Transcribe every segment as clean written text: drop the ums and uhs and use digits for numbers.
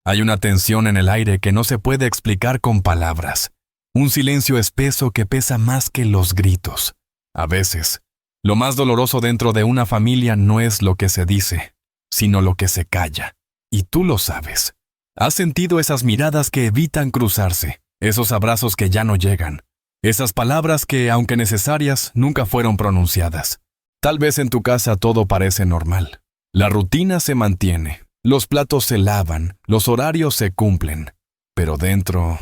Hay una tensión en el aire que no se puede explicar con palabras. Un silencio espeso que pesa más que los gritos. A veces, lo más doloroso dentro de una familia no es lo que se dice, sino lo que se calla. Y tú lo sabes. ¿Has sentido esas miradas que evitan cruzarse? Esos abrazos que ya no llegan. Esas palabras que, aunque necesarias, nunca fueron pronunciadas. Tal vez en tu casa todo parece normal. La rutina se mantiene, los platos se lavan, los horarios se cumplen. Pero dentro,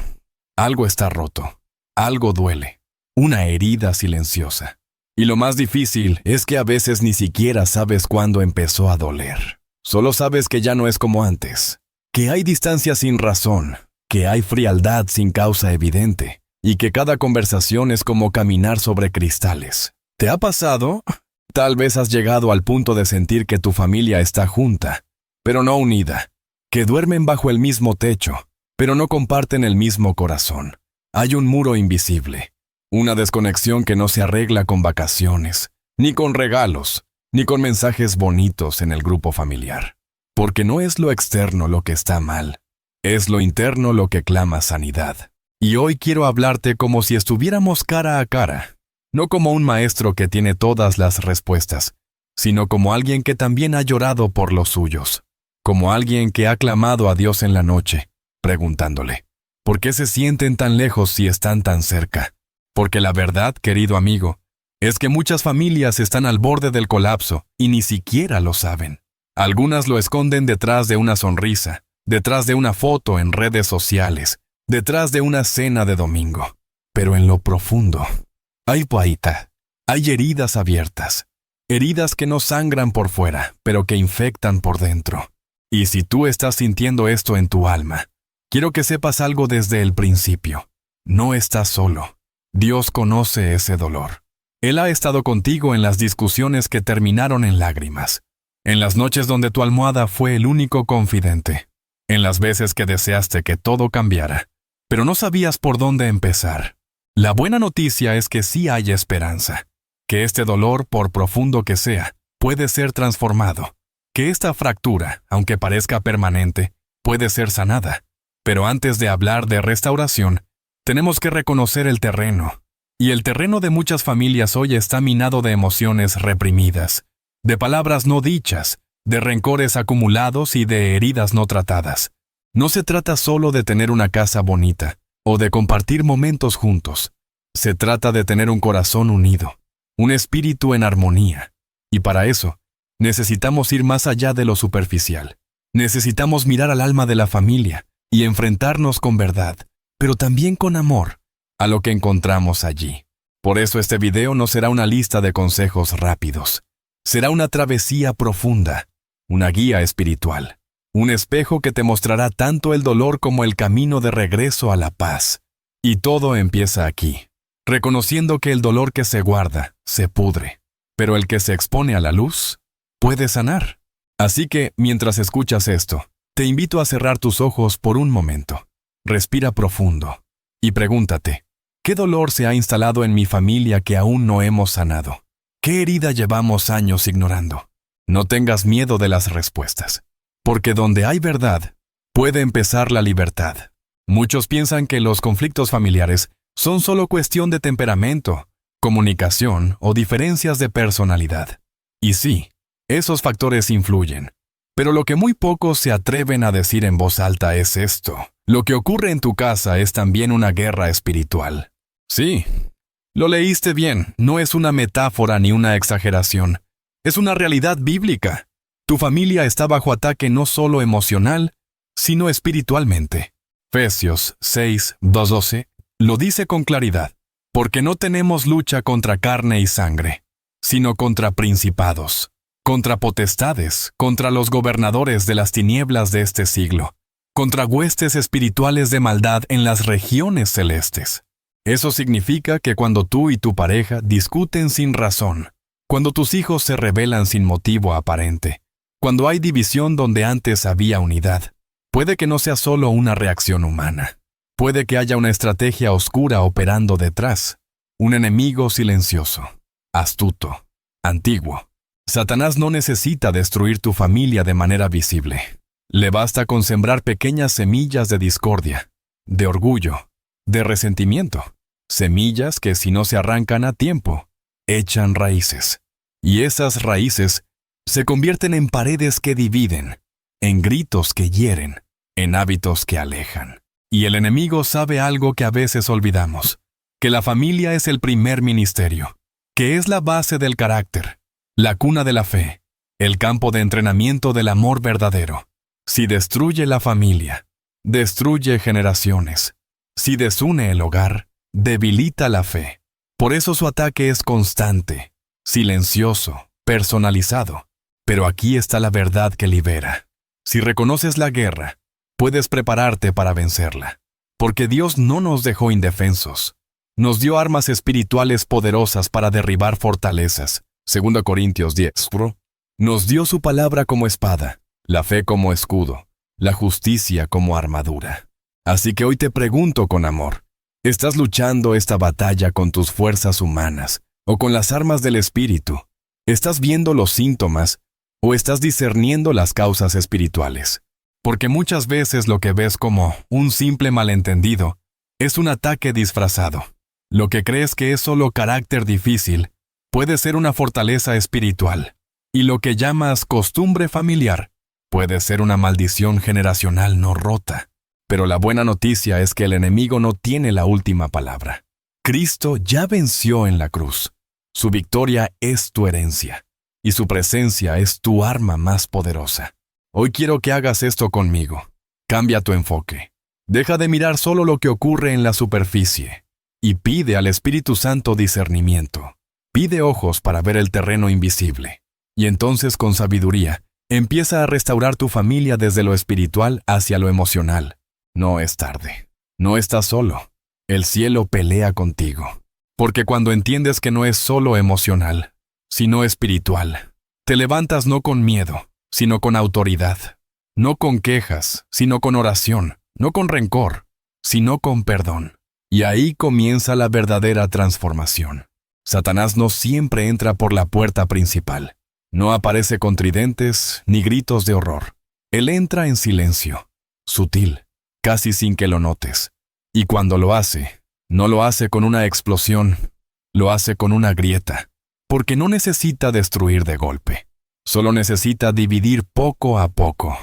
algo está roto, algo duele, una herida silenciosa. Y lo más difícil es que a veces ni siquiera sabes cuándo empezó a doler. Solo sabes que ya no es como antes, que hay distancia sin razón, que hay frialdad sin causa evidente, y que cada conversación es como caminar sobre cristales. ¿Te ha pasado? Tal vez has llegado al punto de sentir que tu familia está junta, pero no unida, que duermen bajo el mismo techo, pero no comparten el mismo corazón. Hay un muro invisible, una desconexión que no se arregla con vacaciones, ni con regalos, ni con mensajes bonitos en el grupo familiar. Porque no es lo externo lo que está mal, es lo interno lo que clama sanidad. Y hoy quiero hablarte como si estuviéramos cara a cara. No como un maestro que tiene todas las respuestas, sino como alguien que también ha llorado por los suyos, como alguien que ha clamado a Dios en la noche, preguntándole, ¿por qué se sienten tan lejos si están tan cerca? Porque la verdad, querido amigo, es que muchas familias están al borde del colapso y ni siquiera lo saben. Algunas lo esconden detrás de una sonrisa, detrás de una foto en redes sociales, detrás de una cena de domingo. Pero en lo profundo, hay paita, hay heridas abiertas, heridas que no sangran por fuera, pero que infectan por dentro. Y si tú estás sintiendo esto en tu alma, quiero que sepas algo desde el principio. No estás solo. Dios conoce ese dolor. Él ha estado contigo en las discusiones que terminaron en lágrimas, en las noches donde tu almohada fue el único confidente, en las veces que deseaste que todo cambiara, pero no sabías por dónde empezar. La buena noticia es que sí hay esperanza, que este dolor, por profundo que sea, puede ser transformado, que esta fractura, aunque parezca permanente, puede ser sanada. Pero antes de hablar de restauración, tenemos que reconocer el terreno. Y el terreno de muchas familias hoy está minado de emociones reprimidas, de palabras no dichas, de rencores acumulados y de heridas no tratadas. No se trata solo de tener una casa bonita, o de compartir momentos juntos. Se trata de tener un corazón unido, un espíritu en armonía. Y para eso, necesitamos ir más allá de lo superficial. Necesitamos mirar al alma de la familia y enfrentarnos con verdad, pero también con amor, a lo que encontramos allí. Por eso este video no será una lista de consejos rápidos. Será una travesía profunda, una guía espiritual. Un espejo que te mostrará tanto el dolor como el camino de regreso a la paz. Y todo empieza aquí, reconociendo que el dolor que se guarda, se pudre, pero el que se expone a la luz, puede sanar. Así que, mientras escuchas esto, te invito a cerrar tus ojos por un momento. Respira profundo y pregúntate, ¿qué dolor se ha instalado en mi familia que aún no hemos sanado? ¿Qué herida llevamos años ignorando? No tengas miedo de las respuestas. Porque donde hay verdad, puede empezar la libertad. Muchos piensan que los conflictos familiares son solo cuestión de temperamento, comunicación o diferencias de personalidad. Y sí, esos factores influyen. Pero lo que muy pocos se atreven a decir en voz alta es esto. Lo que ocurre en tu casa es también una guerra espiritual. Sí, lo leíste bien, no es una metáfora ni una exageración. Es una realidad bíblica. Tu familia está bajo ataque no solo emocional, sino espiritualmente. Efesios 6:12 lo dice con claridad, porque no tenemos lucha contra carne y sangre, sino contra principados, contra potestades, contra los gobernadores de las tinieblas de este siglo, contra huestes espirituales de maldad en las regiones celestes. Eso significa que cuando tú y tu pareja discuten sin razón, cuando tus hijos se rebelan sin motivo aparente, cuando hay división donde antes había unidad, puede que no sea solo una reacción humana. Puede que haya una estrategia oscura operando detrás, un enemigo silencioso, astuto, antiguo. Satanás no necesita destruir tu familia de manera visible. Le basta con sembrar pequeñas semillas de discordia, de orgullo, de resentimiento, semillas que si no se arrancan a tiempo, echan raíces. Y esas raíces se convierten en paredes que dividen, en gritos que hieren, en hábitos que alejan. Y el enemigo sabe algo que a veces olvidamos, que la familia es el primer ministerio, que es la base del carácter, la cuna de la fe, el campo de entrenamiento del amor verdadero. Si destruye la familia, destruye generaciones. Si desune el hogar, debilita la fe. Por eso su ataque es constante, silencioso, personalizado. Pero aquí está la verdad que libera. Si reconoces la guerra, puedes prepararte para vencerla. Porque Dios no nos dejó indefensos. Nos dio armas espirituales poderosas para derribar fortalezas. 2 Corintios 10. Nos dio su palabra como espada, la fe como escudo, la justicia como armadura. Así que hoy te pregunto con amor, ¿estás luchando esta batalla con tus fuerzas humanas o con las armas del Espíritu? ¿Estás viendo los síntomas o estás discerniendo las causas espirituales? Porque muchas veces lo que ves como un simple malentendido es un ataque disfrazado. Lo que crees que es solo carácter difícil puede ser una fortaleza espiritual. Y lo que llamas costumbre familiar puede ser una maldición generacional no rota. Pero la buena noticia es que el enemigo no tiene la última palabra. Cristo ya venció en la cruz. Su victoria es tu herencia, y su presencia es tu arma más poderosa. Hoy quiero que hagas esto conmigo. Cambia tu enfoque. Deja de mirar solo lo que ocurre en la superficie, y pide al Espíritu Santo discernimiento. Pide ojos para ver el terreno invisible. Y entonces con sabiduría, empieza a restaurar tu familia desde lo espiritual hacia lo emocional. No es tarde. No estás solo. El cielo pelea contigo. Porque cuando entiendes que no es solo emocional, sino espiritual, te levantas no con miedo, sino con autoridad. No con quejas, sino con oración. No con rencor, sino con perdón. Y ahí comienza la verdadera transformación. Satanás no siempre entra por la puerta principal. No aparece con tridentes ni gritos de horror. Él entra en silencio, sutil, casi sin que lo notes. Y cuando lo hace, no lo hace con una explosión, lo hace con una grieta, porque no necesita destruir de golpe. Solo necesita dividir poco a poco,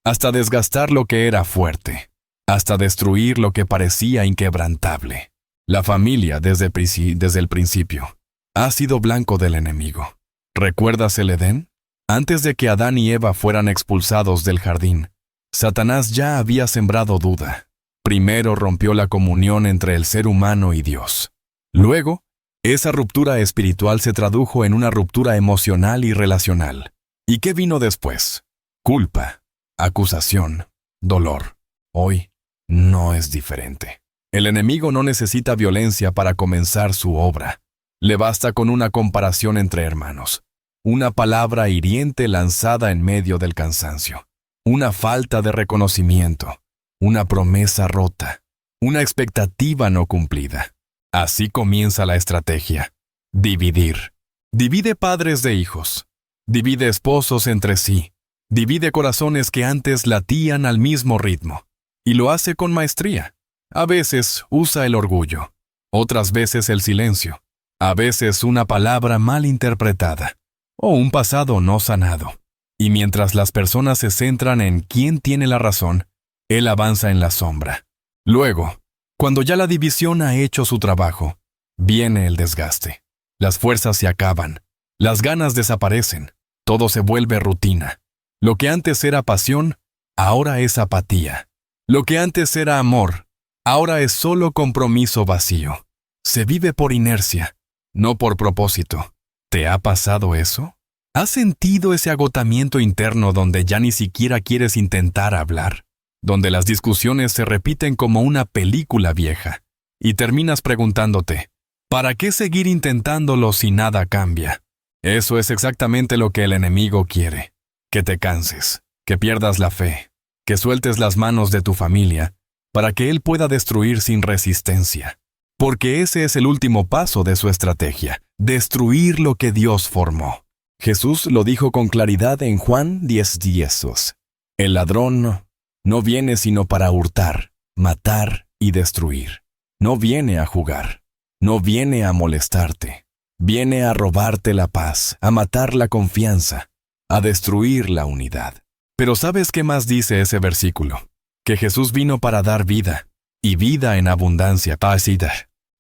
hasta desgastar lo que era fuerte, hasta destruir lo que parecía inquebrantable. La familia, desde el principio, ha sido blanco del enemigo. ¿Recuerdas el Edén? Antes de que Adán y Eva fueran expulsados del jardín, Satanás ya había sembrado duda. Primero rompió la comunión entre el ser humano y Dios. Luego, esa ruptura espiritual se tradujo en una ruptura emocional y relacional. ¿Y qué vino después? Culpa, acusación, dolor. Hoy no es diferente. El enemigo no necesita violencia para comenzar su obra. Le basta con una comparación entre hermanos, una palabra hiriente lanzada en medio del cansancio, una falta de reconocimiento, una promesa rota, una expectativa no cumplida. Así comienza la estrategia. Dividir. Divide padres de hijos. Divide esposos entre sí. Divide corazones que antes latían al mismo ritmo. Y lo hace con maestría. A veces usa el orgullo, otras veces el silencio. A veces una palabra mal interpretada o un pasado no sanado. Y mientras las personas se centran en quién tiene la razón, él avanza en la sombra. Luego, cuando ya la división ha hecho su trabajo, viene el desgaste. Las fuerzas se acaban, las ganas desaparecen, todo se vuelve rutina. Lo que antes era pasión, ahora es apatía. Lo que antes era amor, ahora es solo compromiso vacío. Se vive por inercia, no por propósito. ¿Te ha pasado eso? ¿Has sentido ese agotamiento interno donde ya ni siquiera quieres intentar hablar? Donde las discusiones se repiten como una película vieja y terminas preguntándote, ¿para qué seguir intentándolo si nada cambia? Eso es exactamente lo que el enemigo quiere. Que te canses, que pierdas la fe, que sueltes las manos de tu familia para que él pueda destruir sin resistencia. Porque ese es el último paso de su estrategia, destruir lo que Dios formó. Jesús lo dijo con claridad en Juan 10:10. El ladrón no viene sino para hurtar, matar y destruir. No viene a jugar, no viene a molestarte. Viene a robarte la paz, a matar la confianza, a destruir la unidad. Pero ¿sabes qué más dice ese versículo? Que Jesús vino para dar vida, y vida en abundancia.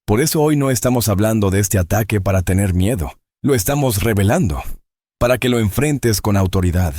Por eso hoy no estamos hablando de este ataque para tener miedo, lo estamos revelando, para que lo enfrentes con autoridad,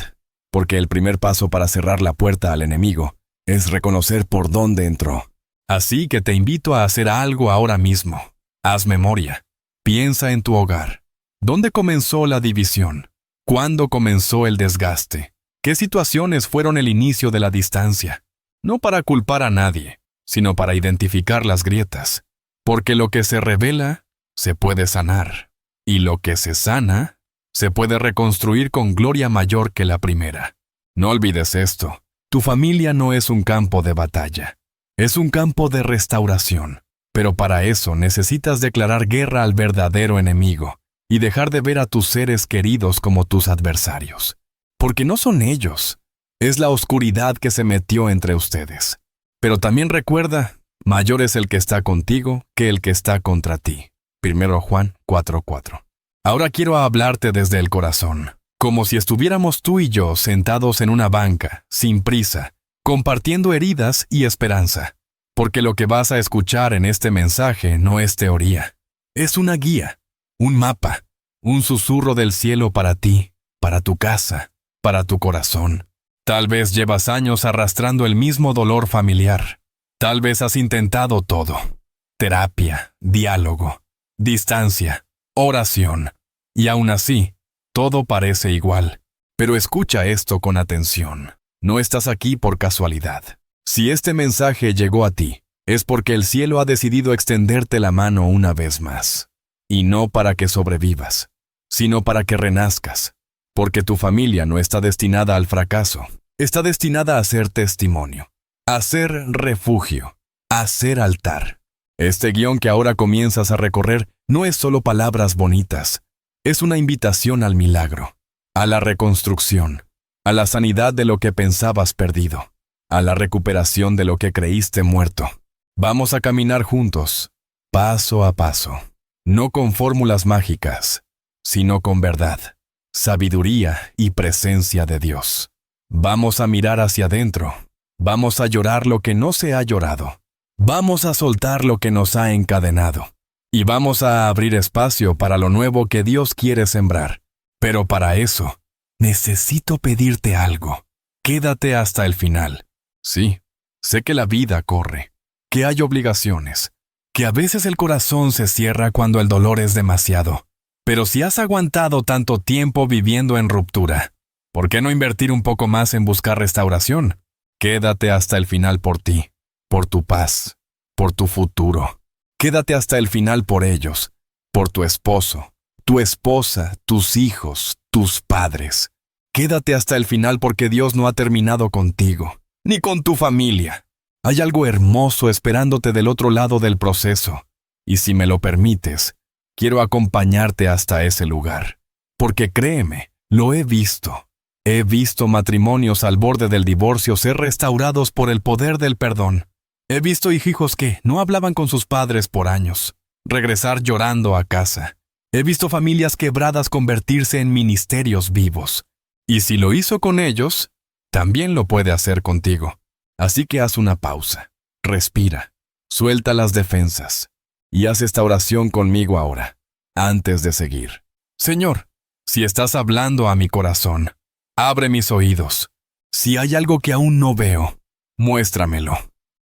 porque el primer paso para cerrar la puerta al enemigo es reconocer por dónde entró. Así que te invito a hacer algo ahora mismo. Haz memoria. Piensa en tu hogar. ¿Dónde comenzó la división? ¿Cuándo comenzó el desgaste? ¿Qué situaciones fueron el inicio de la distancia? No para culpar a nadie, sino para identificar las grietas. Porque lo que se revela, se puede sanar. Y lo que se sana, se puede reconstruir con gloria mayor que la primera. No olvides esto. Tu familia no es un campo de batalla. Es un campo de restauración. Pero para eso necesitas declarar guerra al verdadero enemigo y dejar de ver a tus seres queridos como tus adversarios. Porque no son ellos. Es la oscuridad que se metió entre ustedes. Pero también recuerda, mayor es el que está contigo que el que está contra ti. 1 Juan 4:4. Ahora quiero hablarte desde el corazón, como si estuviéramos tú y yo sentados en una banca, sin prisa, compartiendo heridas y esperanza. Porque lo que vas a escuchar en este mensaje no es teoría. Es una guía, un mapa, un susurro del cielo para ti, para tu casa, para tu corazón. Tal vez llevas años arrastrando el mismo dolor familiar. Tal vez has intentado todo. Terapia, diálogo, distancia, oración. Y aún así, todo parece igual. Pero escucha esto con atención. No estás aquí por casualidad. Si este mensaje llegó a ti, es porque el cielo ha decidido extenderte la mano una vez más. Y no para que sobrevivas, sino para que renazcas. Porque tu familia no está destinada al fracaso. Está destinada a ser testimonio, a ser refugio, a ser altar. Este guión que ahora comienzas a recorrer no es solo palabras bonitas. Es una invitación al milagro, a la reconstrucción, a la sanidad de lo que pensabas perdido, a la recuperación de lo que creíste muerto. Vamos a caminar juntos, paso a paso, no con fórmulas mágicas, sino con verdad, sabiduría y presencia de Dios. Vamos a mirar hacia adentro, vamos a llorar lo que no se ha llorado, vamos a soltar lo que nos ha encadenado, y vamos a abrir espacio para lo nuevo que Dios quiere sembrar. Pero para eso, necesito pedirte algo. Quédate hasta el final. Sí, sé que la vida corre, que hay obligaciones, que a veces el corazón se cierra cuando el dolor es demasiado. Pero si has aguantado tanto tiempo viviendo en ruptura, ¿por qué no invertir un poco más en buscar restauración? Quédate hasta el final por ti, por tu paz, por tu futuro. Quédate hasta el final por ellos, por tu esposo, tu esposa, tus hijos, tus padres. Quédate hasta el final porque Dios no ha terminado contigo, ni con tu familia. Hay algo hermoso esperándote del otro lado del proceso. Y si me lo permites, quiero acompañarte hasta ese lugar. Porque créeme, lo he visto. He visto matrimonios al borde del divorcio ser restaurados por el poder del perdón. He visto hijos que no hablaban con sus padres por años, regresar llorando a casa. He visto familias quebradas convertirse en ministerios vivos. Y si lo hizo con ellos, también lo puede hacer contigo. Así que haz una pausa, respira, suelta las defensas y haz esta oración conmigo ahora, antes de seguir. Señor, si estás hablando a mi corazón, abre mis oídos. Si hay algo que aún no veo, muéstramelo.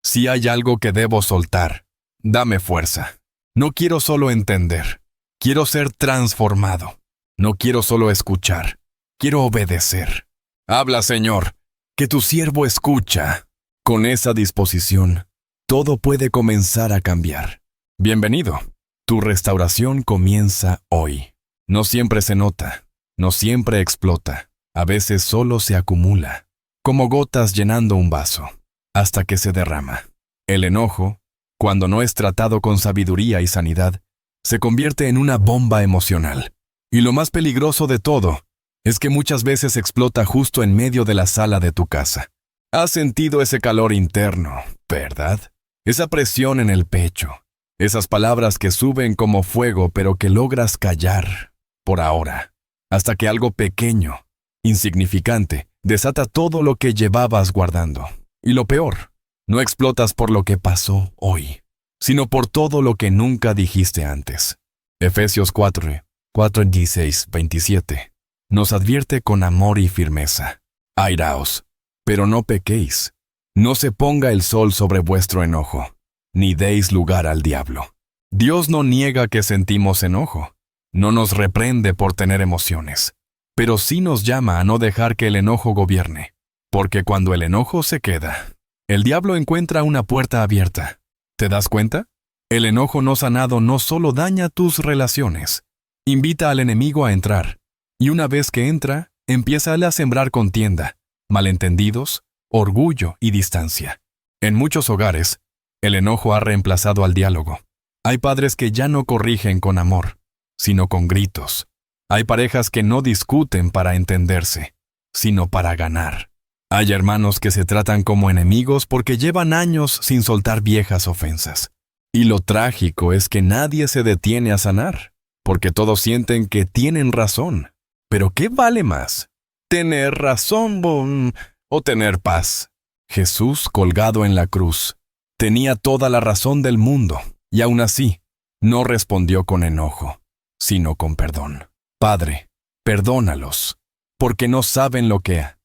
Si hay algo que debo soltar, dame fuerza. No quiero solo entender, quiero ser transformado. No quiero solo escuchar, quiero obedecer. Habla, Señor, que tu siervo escucha. Con esa disposición, todo puede comenzar a cambiar. Bienvenido. Tu restauración comienza hoy. No siempre se nota, no siempre explota. A veces solo se acumula, como gotas llenando un vaso, hasta que se derrama. El enojo, cuando no es tratado con sabiduría y sanidad, se convierte en una bomba emocional. Y lo más peligroso de todo Es que muchas veces explota justo en medio de la sala de tu casa. Has sentido ese calor interno, ¿verdad? Esa presión en el pecho. Esas palabras que suben como fuego pero que logras callar, por ahora, hasta que algo pequeño, insignificante, desata todo lo que llevabas guardando. Y lo peor, no explotas por lo que pasó hoy, sino por todo lo que nunca dijiste antes. Efesios 4:16, 27. Nos advierte con amor y firmeza. Airaos, pero no pequéis. No se ponga el sol sobre vuestro enojo, ni deis lugar al diablo. Dios no niega que sentimos enojo. No nos reprende por tener emociones, pero sí nos llama a no dejar que el enojo gobierne, porque cuando el enojo se queda, el diablo encuentra una puerta abierta. ¿Te das cuenta? El enojo no sanado no solo daña tus relaciones, invita al enemigo a entrar, y una vez que entra, empieza a sembrar contienda, malentendidos, orgullo y distancia. En muchos hogares, el enojo ha reemplazado al diálogo. Hay padres que ya no corrigen con amor, sino con gritos. Hay parejas que no discuten para entenderse, sino para ganar. Hay hermanos que se tratan como enemigos porque llevan años sin soltar viejas ofensas. Y lo trágico es que nadie se detiene a sanar, porque todos sienten que tienen razón. ¿Pero qué vale más? ¿Tener razón o tener paz? Jesús, colgado en la cruz, tenía toda la razón del mundo, y aún así, no respondió con enojo, sino con perdón. Padre, perdónalos, porque no saben lo que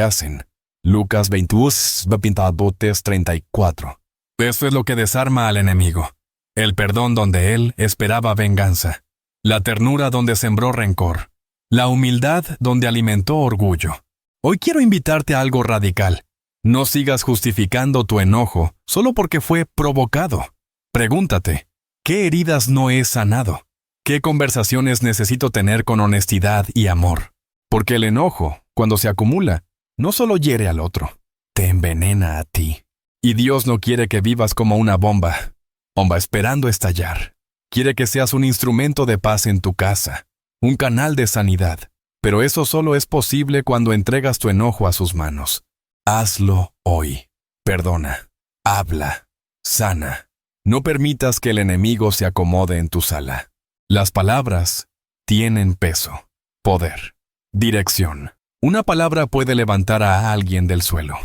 hacen. Lucas 22:34. Eso es lo que desarma al enemigo. El perdón donde él esperaba venganza. La ternura donde sembró rencor. La humildad donde alimentó orgullo. Hoy quiero invitarte a algo radical. No sigas justificando tu enojo solo porque fue provocado. Pregúntate, ¿qué heridas no he sanado? ¿Qué conversaciones necesito tener con honestidad y amor? Porque el enojo, cuando se acumula, no solo hiere al otro, te envenena a ti. Y Dios no quiere que vivas como una bomba esperando estallar. Quiere que seas un instrumento de paz en tu casa, un canal de sanidad. Pero eso solo es posible cuando entregas tu enojo a sus manos. Hazlo hoy. Perdona, habla, sana. No permitas que el enemigo se acomode en tu sala. Las palabras tienen peso, poder, dirección. Una palabra puede levantar a alguien del suelo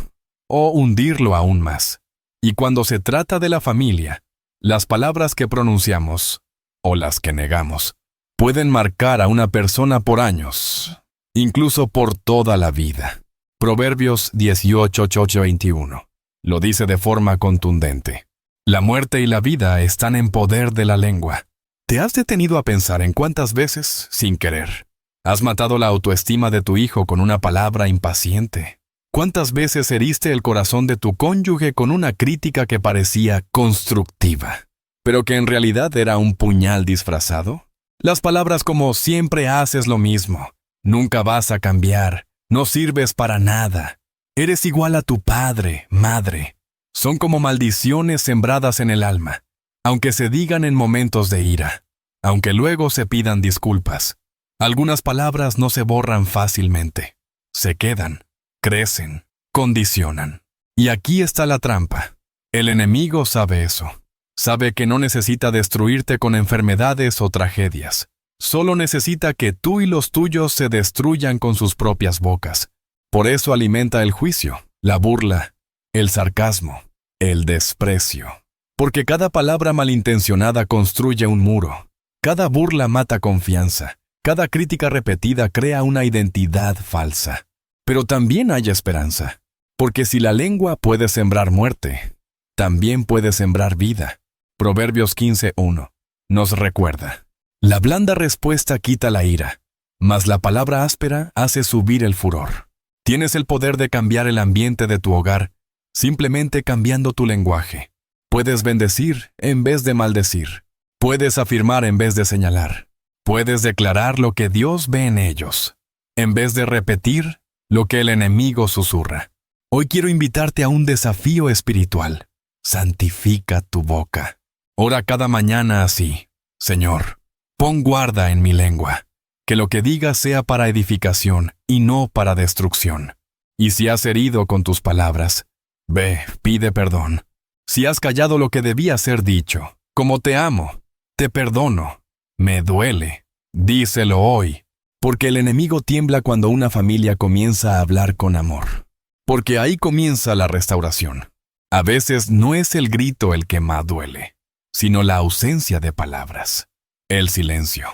o hundirlo aún más. Y cuando se trata de la familia, las palabras que pronunciamos o las que negamos pueden marcar a una persona por años, incluso por toda la vida. Proverbios 18:21 lo dice de forma contundente. La muerte y la vida están en poder de la lengua. ¿Te has detenido a pensar en cuántas veces, sin querer, has matado la autoestima de tu hijo con una palabra impaciente? ¿Cuántas veces heriste el corazón de tu cónyuge con una crítica que parecía constructiva, pero que en realidad era un puñal disfrazado? Las palabras como siempre haces lo mismo, nunca vas a cambiar, no sirves para nada, eres igual a tu padre, madre, son como maldiciones sembradas en el alma, aunque se digan en momentos de ira, aunque luego se pidan disculpas. Algunas palabras no se borran fácilmente, se quedan, crecen, condicionan. Y aquí está la trampa. El enemigo sabe eso. Sabe que no necesita destruirte con enfermedades o tragedias. Solo necesita que tú y los tuyos se destruyan con sus propias bocas. Por eso alimenta el juicio, la burla, el sarcasmo, el desprecio. Porque cada palabra malintencionada construye un muro. Cada burla mata confianza. Cada crítica repetida crea una identidad falsa. Pero también hay esperanza. Porque si la lengua puede sembrar muerte, también puede sembrar vida. Proverbios 15:1 nos recuerda. La blanda respuesta quita la ira, mas la palabra áspera hace subir el furor. Tienes el poder de cambiar el ambiente de tu hogar simplemente cambiando tu lenguaje. Puedes bendecir en vez de maldecir. Puedes afirmar en vez de señalar. Puedes declarar lo que Dios ve en ellos, en vez de repetir lo que el enemigo susurra. Hoy quiero invitarte a un desafío espiritual. Santifica tu boca. Ora cada mañana así. Señor, pon guarda en mi lengua. Que lo que digas sea para edificación y no para destrucción. Y si has herido con tus palabras, ve, pide perdón. Si has callado lo que debía ser dicho, como te amo, te perdono, me duele, díselo hoy, porque el enemigo tiembla cuando una familia comienza a hablar con amor. Porque ahí comienza la restauración. A veces no es el grito el que más duele, sino la ausencia de palabras, el silencio,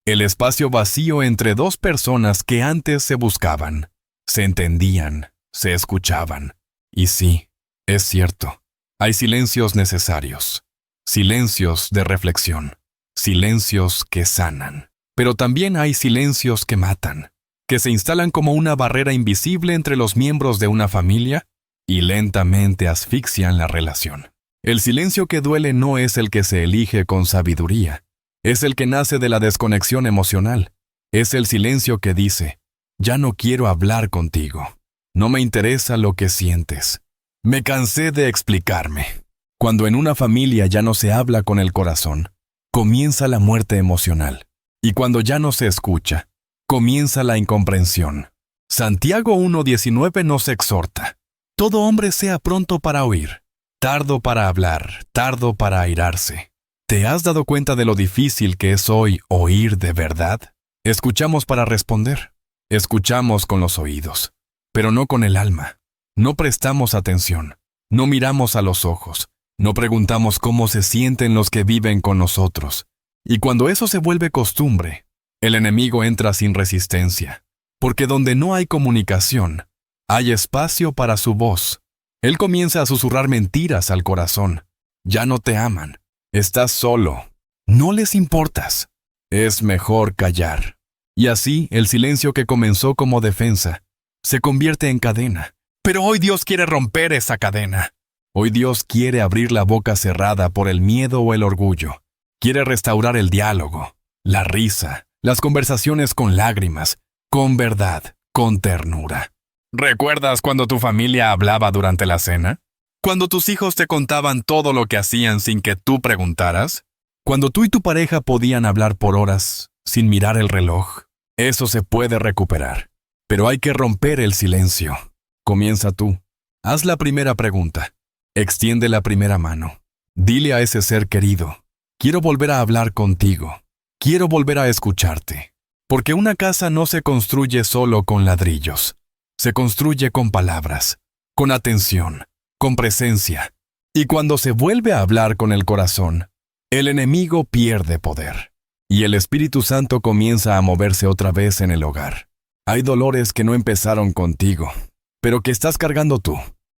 el espacio vacío entre dos personas que antes se buscaban, se entendían, se escuchaban. Y sí, es cierto, hay silencios necesarios, silencios de reflexión, silencios que sanan. Pero también hay silencios que matan, que se instalan como una barrera invisible entre los miembros de una familia y lentamente asfixian la relación. El silencio que duele no es el que se elige con sabiduría, es el que nace de la desconexión emocional. Es el silencio que dice, ya no quiero hablar contigo, no me interesa lo que sientes. Me cansé de explicarme. Cuando en una familia ya no se habla con el corazón, comienza la muerte emocional. Y cuando ya no se escucha, comienza la incomprensión. Santiago 1:19 nos exhorta. Todo hombre sea pronto para oír, tardo para hablar, tardo para airarse. ¿Te has dado cuenta de lo difícil que es hoy oír de verdad? Escuchamos para responder. Escuchamos con los oídos, pero no con el alma. No prestamos atención, no miramos a los ojos, no preguntamos cómo se sienten los que viven con nosotros. Y cuando eso se vuelve costumbre, el enemigo entra sin resistencia, porque donde no hay comunicación, hay espacio para su voz. Él comienza a susurrar mentiras al corazón. Ya no te aman, estás solo, no les importas. Es mejor callar. Y así, el silencio que comenzó como defensa, se convierte en cadena. Pero hoy Dios quiere romper esa cadena. Hoy Dios quiere abrir la boca cerrada por el miedo o el orgullo. Quiere restaurar el diálogo, la risa, las conversaciones con lágrimas, con verdad, con ternura. ¿Recuerdas cuando tu familia hablaba durante la cena? ¿Cuando tus hijos te contaban todo lo que hacían sin que tú preguntaras? ¿Cuando tú y tu pareja podían hablar por horas sin mirar el reloj? Eso se puede recuperar, pero hay que romper el silencio. Comienza tú. Haz la primera pregunta. Extiende la primera mano. Dile a ese ser querido, quiero volver a hablar contigo. Quiero volver a escucharte. Porque una casa no se construye solo con ladrillos. Se construye con palabras, con atención, con presencia. Y cuando se vuelve a hablar con el corazón, el enemigo pierde poder. Y el Espíritu Santo comienza a moverse otra vez en el hogar. Hay dolores que no empezaron contigo, pero que estás cargando tú.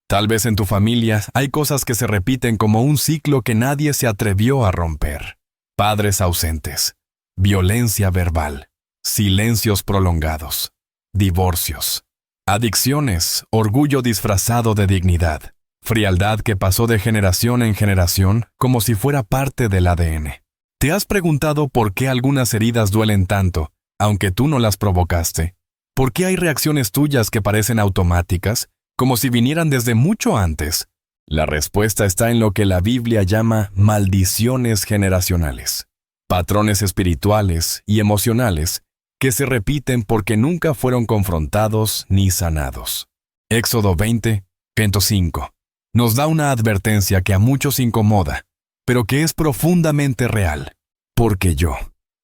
Tal vez en tu familia hay cosas que se repiten como un ciclo que nadie se atrevió a romper. Padres ausentes, violencia verbal, silencios prolongados, divorcios, adicciones, orgullo disfrazado de dignidad, frialdad que pasó de generación en generación como si fuera parte del ADN. ¿Te has preguntado por qué algunas heridas duelen tanto, aunque tú no las provocaste? ¿Por qué hay reacciones tuyas que parecen automáticas, como si vinieran desde mucho antes? La respuesta está en lo que la Biblia llama maldiciones generacionales, patrones espirituales y emocionales que se repiten porque nunca fueron confrontados ni sanados. Éxodo 20:5 nos da una advertencia que a muchos incomoda, pero que es profundamente real. Porque yo,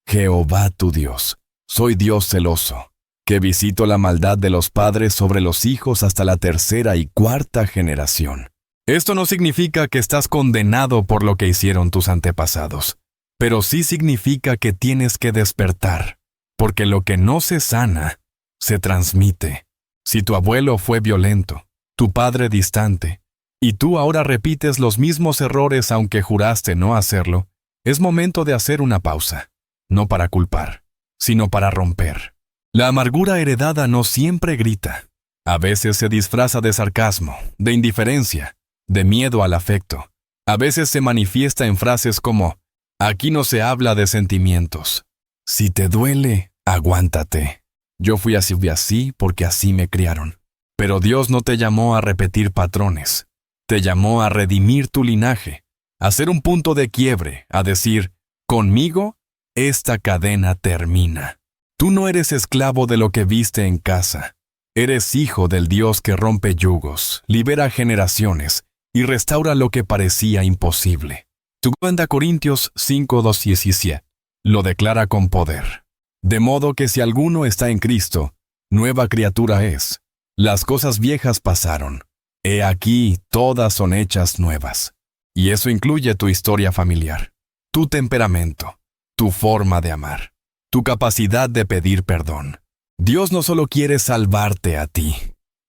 Jehová tu Dios, soy Dios celoso, que visito la maldad de los padres sobre los hijos hasta la 3ª y 4ª generación. Esto no significa que estás condenado por lo que hicieron tus antepasados, pero sí significa que tienes que despertar, porque lo que no se sana, se transmite. Si tu abuelo fue violento, tu padre distante, y tú ahora repites los mismos errores aunque juraste no hacerlo, es momento de hacer una pausa, no para culpar, sino para romper. La amargura heredada no siempre grita. A veces se disfraza de sarcasmo, de indiferencia, de miedo al afecto. A veces se manifiesta en frases como, aquí no se habla de sentimientos. Si te duele, aguántate. Yo fui así porque así me criaron. Pero Dios no te llamó a repetir patrones. Te llamó a redimir tu linaje, a hacer un punto de quiebre, a decir, conmigo, esta cadena termina. Tú no eres esclavo de lo que viste en casa. Eres hijo del Dios que rompe yugos, libera generaciones y restaura lo que parecía imposible. 2 Corintios 5:2-17 lo declara con poder. De modo que si alguno está en Cristo, nueva criatura es. Las cosas viejas pasaron. He aquí, todas son hechas nuevas. Y eso incluye tu historia familiar, tu temperamento, tu forma de amar, tu capacidad de pedir perdón. Dios no solo quiere salvarte a ti,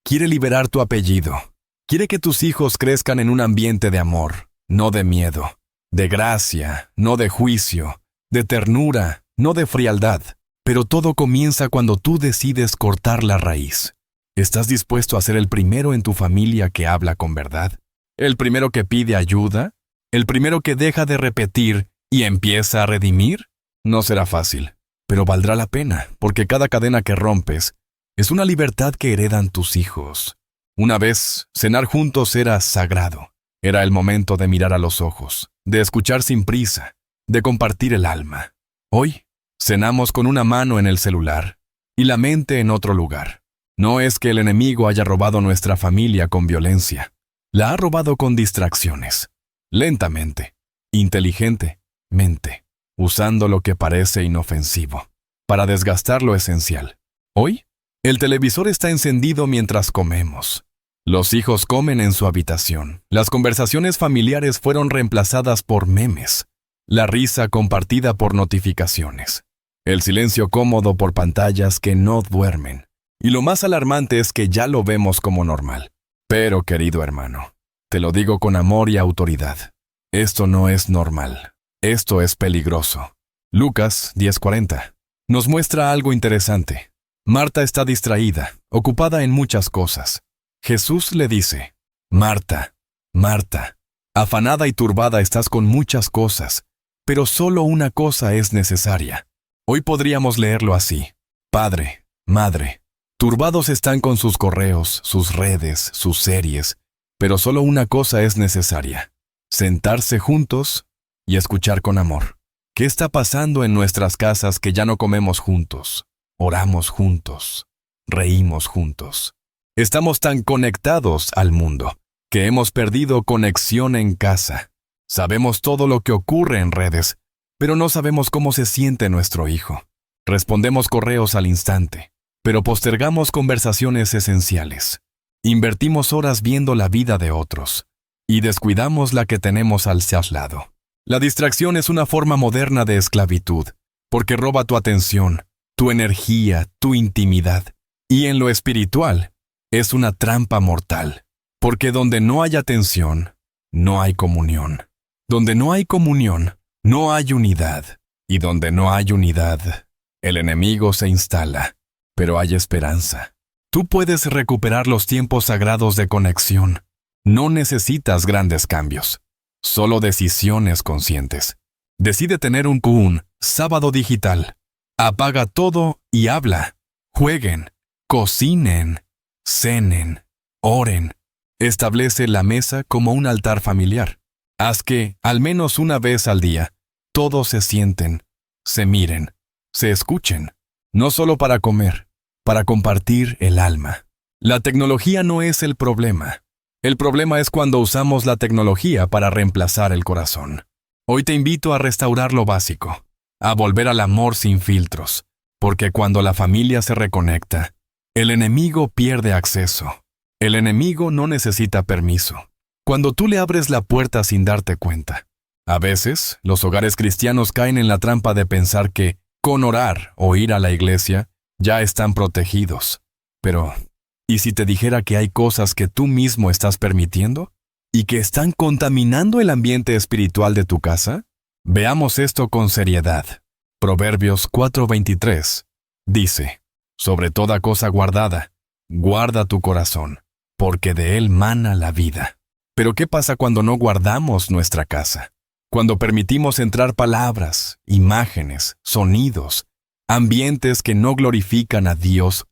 quiere liberar tu apellido. Quiere que tus hijos crezcan en un ambiente de amor, no de miedo, de gracia, no de juicio, de ternura, no de frialdad. Pero todo comienza cuando tú decides cortar la raíz. ¿Estás dispuesto a ser el primero en tu familia que habla con verdad? ¿El primero que pide ayuda? ¿El primero que deja de repetir y empieza a redimir? No será fácil, pero valdrá la pena, porque cada cadena que rompes es una libertad que heredan tus hijos. Una vez, cenar juntos era sagrado. Era el momento de mirar a los ojos, de escuchar sin prisa, de compartir el alma. Hoy, cenamos con una mano en el celular y la mente en otro lugar. No es que el enemigo haya robado nuestra familia con violencia. La ha robado con distracciones. Lentamente, inteligentemente, usando lo que parece inofensivo, para desgastar lo esencial. Hoy, el televisor está encendido mientras comemos. Los hijos comen en su habitación. Las conversaciones familiares fueron reemplazadas por memes. La risa compartida por notificaciones. El silencio cómodo por pantallas que no duermen. Y lo más alarmante es que ya lo vemos como normal. Pero, querido hermano, te lo digo con amor y autoridad. Esto no es normal. Esto es peligroso. Lucas 10:40 nos muestra algo interesante. Marta está distraída, ocupada en muchas cosas. Jesús le dice, Marta, Marta, afanada y turbada estás con muchas cosas, pero solo una cosa es necesaria. Hoy podríamos leerlo así. Padre, madre, turbados están con sus correos, sus redes, sus series, pero solo una cosa es necesaria. Sentarse juntos y escuchar con amor. ¿Qué está pasando en nuestras casas que ya no comemos juntos? Oramos juntos, reímos juntos. Estamos tan conectados al mundo que hemos perdido conexión en casa. Sabemos todo lo que ocurre en redes, pero no sabemos cómo se siente nuestro hijo. Respondemos correos al instante, pero postergamos conversaciones esenciales. Invertimos horas viendo la vida de otros y descuidamos la que tenemos al lado. La distracción es una forma moderna de esclavitud, porque roba tu atención, tu energía, tu intimidad. Y en lo espiritual, es una trampa mortal, porque donde no hay atención, no hay comunión. Donde no hay comunión, no hay unidad. Y donde no hay unidad, el enemigo se instala, pero hay esperanza. Tú puedes recuperar los tiempos sagrados de conexión. No necesitas grandes cambios, solo decisiones conscientes. Decide tener un sábado digital. Apaga todo y habla. Jueguen, cocinen, cenen, oren. Establece la mesa como un altar familiar. Haz que, al menos una vez al día, todos se sienten, se miren, se escuchen. No solo para comer, para compartir el alma. La tecnología no es el problema. El problema es cuando usamos la tecnología para reemplazar el corazón. Hoy te invito a restaurar lo básico, a volver al amor sin filtros, porque cuando la familia se reconecta, el enemigo pierde acceso. El enemigo no necesita permiso. Cuando tú le abres la puerta sin darte cuenta. A veces, los hogares cristianos caen en la trampa de pensar que, con orar o ir a la iglesia, ya están protegidos. Pero, ¿y si te dijera que hay cosas que tú mismo estás permitiendo? ¿Y que están contaminando el ambiente espiritual de tu casa? Veamos esto con seriedad. Proverbios 4:23 dice, sobre toda cosa guardada, guarda tu corazón, porque de él mana la vida. Pero ¿qué pasa cuando no guardamos nuestra casa? Cuando permitimos entrar palabras, imágenes, sonidos, ambientes que no glorifican a Dios.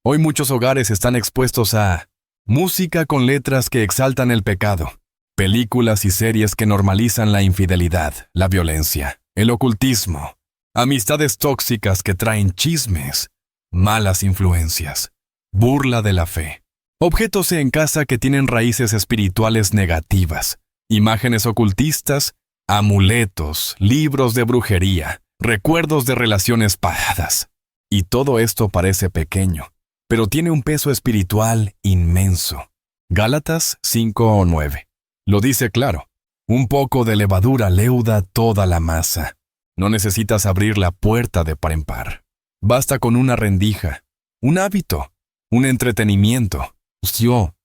Hoy muchos hogares están expuestos a música con letras que exaltan el pecado, películas y series que normalizan la infidelidad, la violencia, el ocultismo, amistades tóxicas que traen chismes, malas influencias, burla de la fe, objetos en casa que tienen raíces espirituales negativas, imágenes ocultistas, amuletos, libros de brujería, recuerdos de relaciones pasadas. Y todo esto parece pequeño, pero tiene un peso espiritual inmenso. Gálatas 5:9. Lo dice claro. Un poco de levadura leuda toda la masa. No necesitas abrir la puerta de par en par. Basta con una rendija, un hábito, un entretenimiento,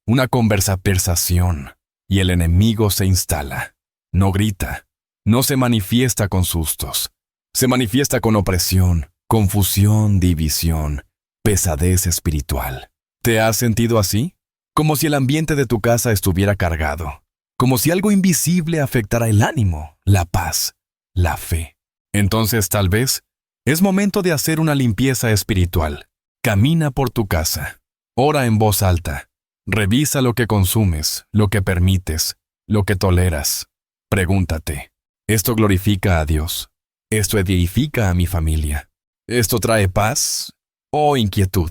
una conversación, y el enemigo se instala. No grita, no se manifiesta con sustos. Se manifiesta con opresión, confusión, división, pesadez espiritual. ¿Te has sentido así? Como si el ambiente de tu casa estuviera cargado. Como si algo invisible afectara el ánimo, la paz, la fe. Entonces, tal vez, es momento de hacer una limpieza espiritual. Camina por tu casa. Ora en voz alta. Revisa lo que consumes, lo que permites, lo que toleras. Pregúntate, ¿esto glorifica a Dios? ¿Esto edifica a mi familia? ¿Esto trae paz o inquietud?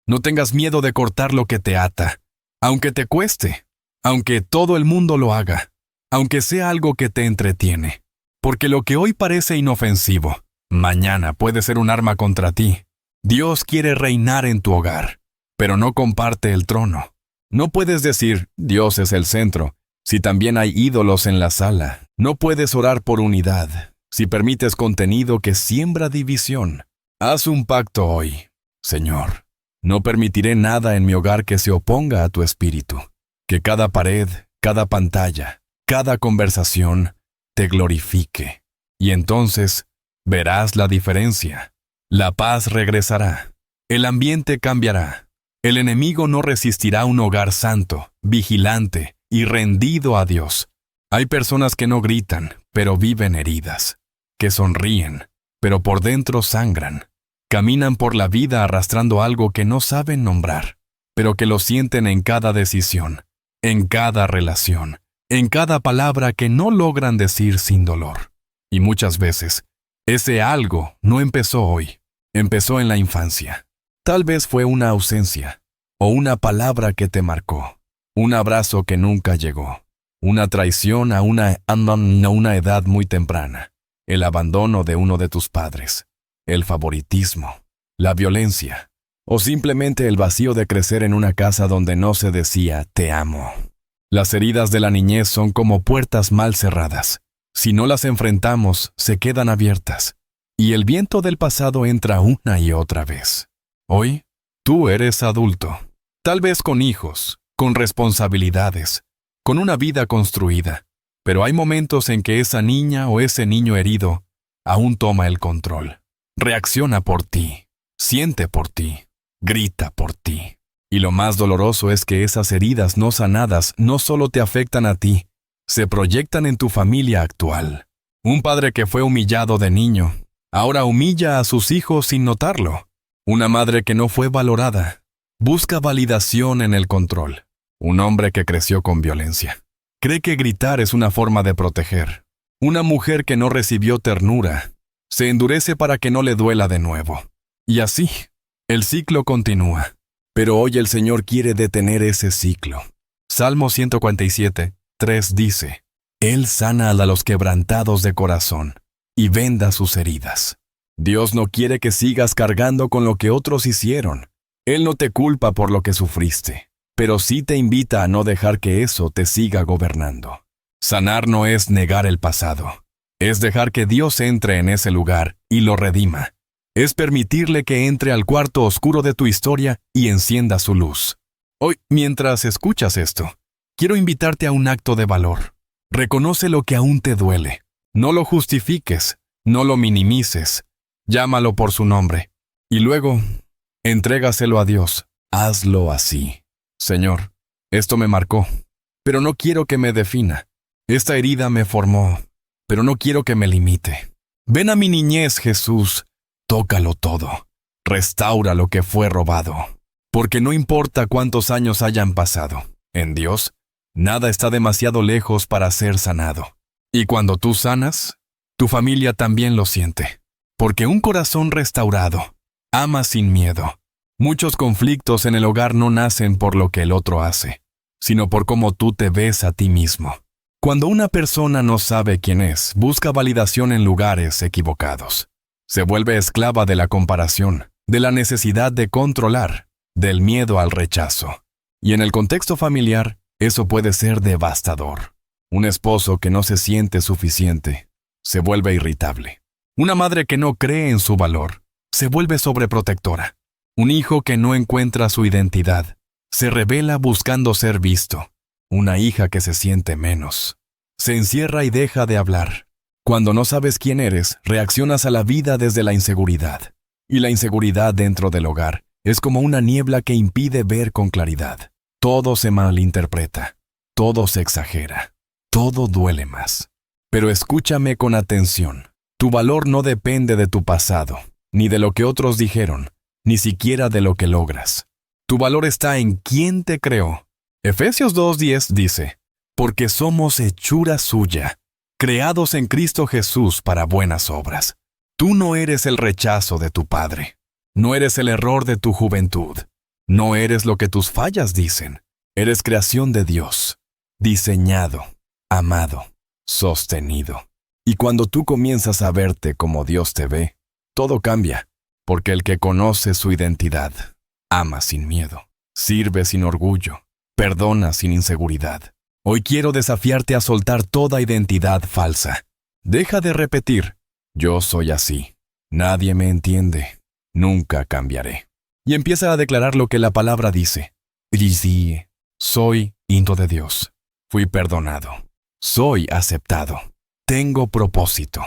No tengas miedo de cortar lo que te ata, aunque te cueste, aunque todo el mundo lo haga, aunque sea algo que te entretiene. Porque lo que hoy parece inofensivo, mañana puede ser un arma contra ti. Dios quiere reinar en tu hogar, pero no comparte el trono. No puedes decir, Dios es el centro, si también hay ídolos en la sala. No puedes orar por unidad, si permites contenido que siembra división. Haz un pacto hoy. Señor, no permitiré nada en mi hogar que se oponga a tu espíritu. Que cada pared, cada pantalla, cada conversación te glorifique. Y entonces verás la diferencia. La paz regresará. El ambiente cambiará. El enemigo no resistirá un hogar santo, vigilante y rendido a Dios. Hay personas que no gritan, pero viven heridas. Que sonríen, pero por dentro sangran. Caminan por la vida arrastrando algo que no saben nombrar, pero que lo sienten en cada decisión, en cada relación, en cada palabra que no logran decir sin dolor. Y muchas veces, ese algo no empezó hoy, empezó en la infancia. Tal vez fue una ausencia, o una palabra que te marcó, un abrazo que nunca llegó, una traición a una edad muy temprana, el abandono de uno de tus padres, el favoritismo, la violencia, o simplemente el vacío de crecer en una casa donde no se decía te amo. Las heridas de la niñez son como puertas mal cerradas. Si no las enfrentamos, se quedan abiertas, y el viento del pasado entra una y otra vez. Hoy, tú eres adulto, tal vez con hijos, con responsabilidades, con una vida construida, pero hay momentos en que esa niña o ese niño herido aún toma el control. Reacciona por ti, siente por ti, grita por ti. Y lo más doloroso es que esas heridas no sanadas no solo te afectan a ti, se proyectan en tu familia actual. Un padre que fue humillado de niño, ahora humilla a sus hijos sin notarlo. Una madre que no fue valorada, busca validación en el control. Un hombre que creció con violencia, cree que gritar es una forma de proteger. Una mujer que no recibió ternura, se endurece para que no le duela de nuevo. Y así, el ciclo continúa. Pero hoy el Señor quiere detener ese ciclo. Salmo 147:3 dice, Él sana a los quebrantados de corazón y venda sus heridas. Dios no quiere que sigas cargando con lo que otros hicieron. Él no te culpa por lo que sufriste, pero sí te invita a no dejar que eso te siga gobernando. Sanar no es negar el pasado. Es dejar que Dios entre en ese lugar y lo redima. Es permitirle que entre al cuarto oscuro de tu historia y encienda su luz. Hoy, mientras escuchas esto, quiero invitarte a un acto de valor. Reconoce lo que aún te duele. No lo justifiques, no lo minimices. Llámalo por su nombre. Y luego, entrégaselo a Dios. Hazlo así. Señor, esto me marcó, pero no quiero que me defina. Esta herida me formó, pero no quiero que me limite. Ven a mi niñez, Jesús. Tócalo todo. Restaura lo que fue robado. Porque no importa cuántos años hayan pasado, en Dios, nada está demasiado lejos para ser sanado. Y cuando tú sanas, tu familia también lo siente. Porque un corazón restaurado ama sin miedo. Muchos conflictos en el hogar no nacen por lo que el otro hace, sino por cómo tú te ves a ti mismo. Cuando una persona no sabe quién es, busca validación en lugares equivocados. Se vuelve esclava de la comparación, de la necesidad de controlar, del miedo al rechazo. Y en el contexto familiar, eso puede ser devastador. Un esposo que no se siente suficiente se vuelve irritable. Una madre que no cree en su valor se vuelve sobreprotectora. Un hijo que no encuentra su identidad se revela buscando ser visto. Una hija que se siente menos se encierra y deja de hablar. Cuando no sabes quién eres, reaccionas a la vida desde la inseguridad. Y la inseguridad dentro del hogar es como una niebla que impide ver con claridad. Todo se malinterpreta, todo se exagera, todo duele más. Pero escúchame con atención. Tu valor no depende de tu pasado, ni de lo que otros dijeron, ni siquiera de lo que logras. Tu valor está en quién te creó. Efesios 2:10 dice, porque somos hechura suya, creados en Cristo Jesús para buenas obras. Tú no eres el rechazo de tu padre, no eres el error de tu juventud, no eres lo que tus fallas dicen, eres creación de Dios, diseñado, amado, sostenido. Y cuando tú comienzas a verte como Dios te ve, todo cambia, porque el que conoce su identidad, ama sin miedo, sirve sin orgullo, perdona sin inseguridad. Hoy quiero desafiarte a soltar toda identidad falsa. Deja de repetir, yo soy así, nadie me entiende, nunca cambiaré. Y empieza a declarar lo que la palabra dice. Y sí, soy hijo de Dios, fui perdonado, soy aceptado, tengo propósito.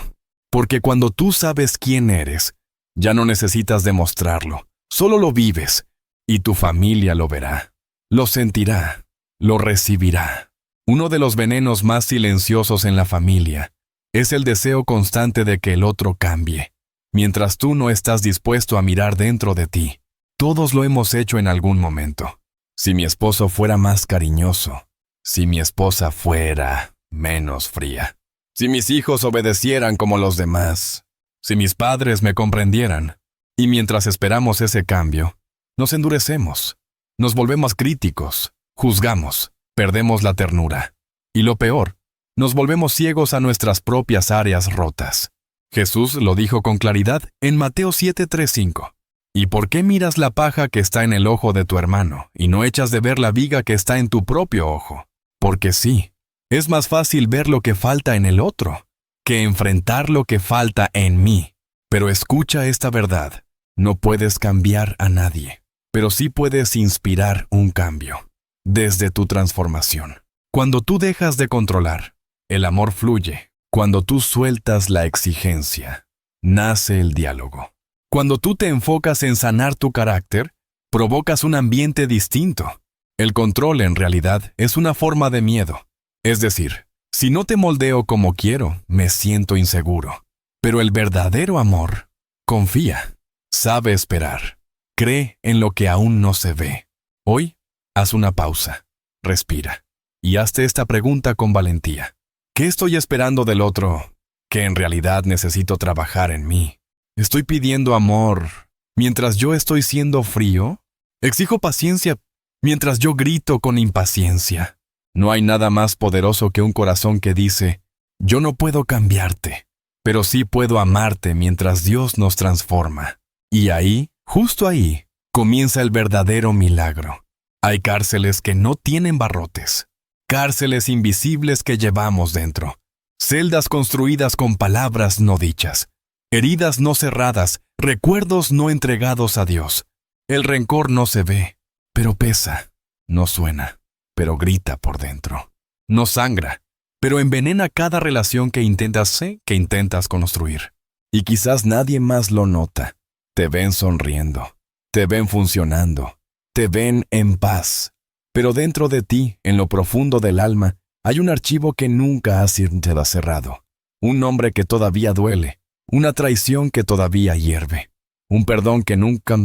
Porque cuando tú sabes quién eres, ya no necesitas demostrarlo, solo lo vives, y tu familia lo verá, lo sentirá, lo recibirá. Uno de los venenos más silenciosos en la familia es el deseo constante de que el otro cambie. Mientras tú no estás dispuesto a mirar dentro de ti, todos lo hemos hecho en algún momento. Si mi esposo fuera más cariñoso, si mi esposa fuera menos fría, si mis hijos obedecieran como los demás, si mis padres me comprendieran. Y mientras esperamos ese cambio, nos endurecemos, nos volvemos críticos, juzgamos, perdemos la ternura. Y lo peor, nos volvemos ciegos a nuestras propias áreas rotas. Jesús lo dijo con claridad en Mateo 7:3-5. ¿Y por qué miras la paja que está en el ojo de tu hermano y no echas de ver la viga que está en tu propio ojo? Porque sí, es más fácil ver lo que falta en el otro que enfrentar lo que falta en mí. Pero escucha esta verdad, no puedes cambiar a nadie, pero sí puedes inspirar un cambio desde tu transformación. Cuando tú dejas de controlar, el amor fluye. Cuando tú sueltas la exigencia, nace el diálogo. Cuando tú te enfocas en sanar tu carácter, provocas un ambiente distinto. El control, en realidad, es una forma de miedo. Es decir, si no te moldeo como quiero, me siento inseguro. Pero el verdadero amor confía, sabe esperar, cree en lo que aún no se ve. Hoy, haz una pausa, respira y hazte esta pregunta con valentía. ¿Qué estoy esperando del otro que en realidad necesito trabajar en mí? ¿Estoy pidiendo amor mientras yo estoy siendo frío? ¿Exijo paciencia mientras yo grito con impaciencia? No hay nada más poderoso que un corazón que dice, yo no puedo cambiarte, pero sí puedo amarte mientras Dios nos transforma. Y ahí, justo ahí, comienza el verdadero milagro. Hay cárceles que no tienen barrotes. Cárceles invisibles que llevamos dentro, celdas construidas con palabras no dichas, heridas no cerradas, recuerdos no entregados a Dios. El rencor no se ve, pero pesa, no suena, pero grita por dentro. No sangra, pero envenena cada relación que intentas construir. Y quizás nadie más lo nota. Te ven sonriendo, te ven funcionando, te ven en paz. Pero dentro de ti, en lo profundo del alma, hay un archivo que nunca ha sido cerrado. Un nombre que todavía duele. Una traición que todavía hierve. Un perdón que nunca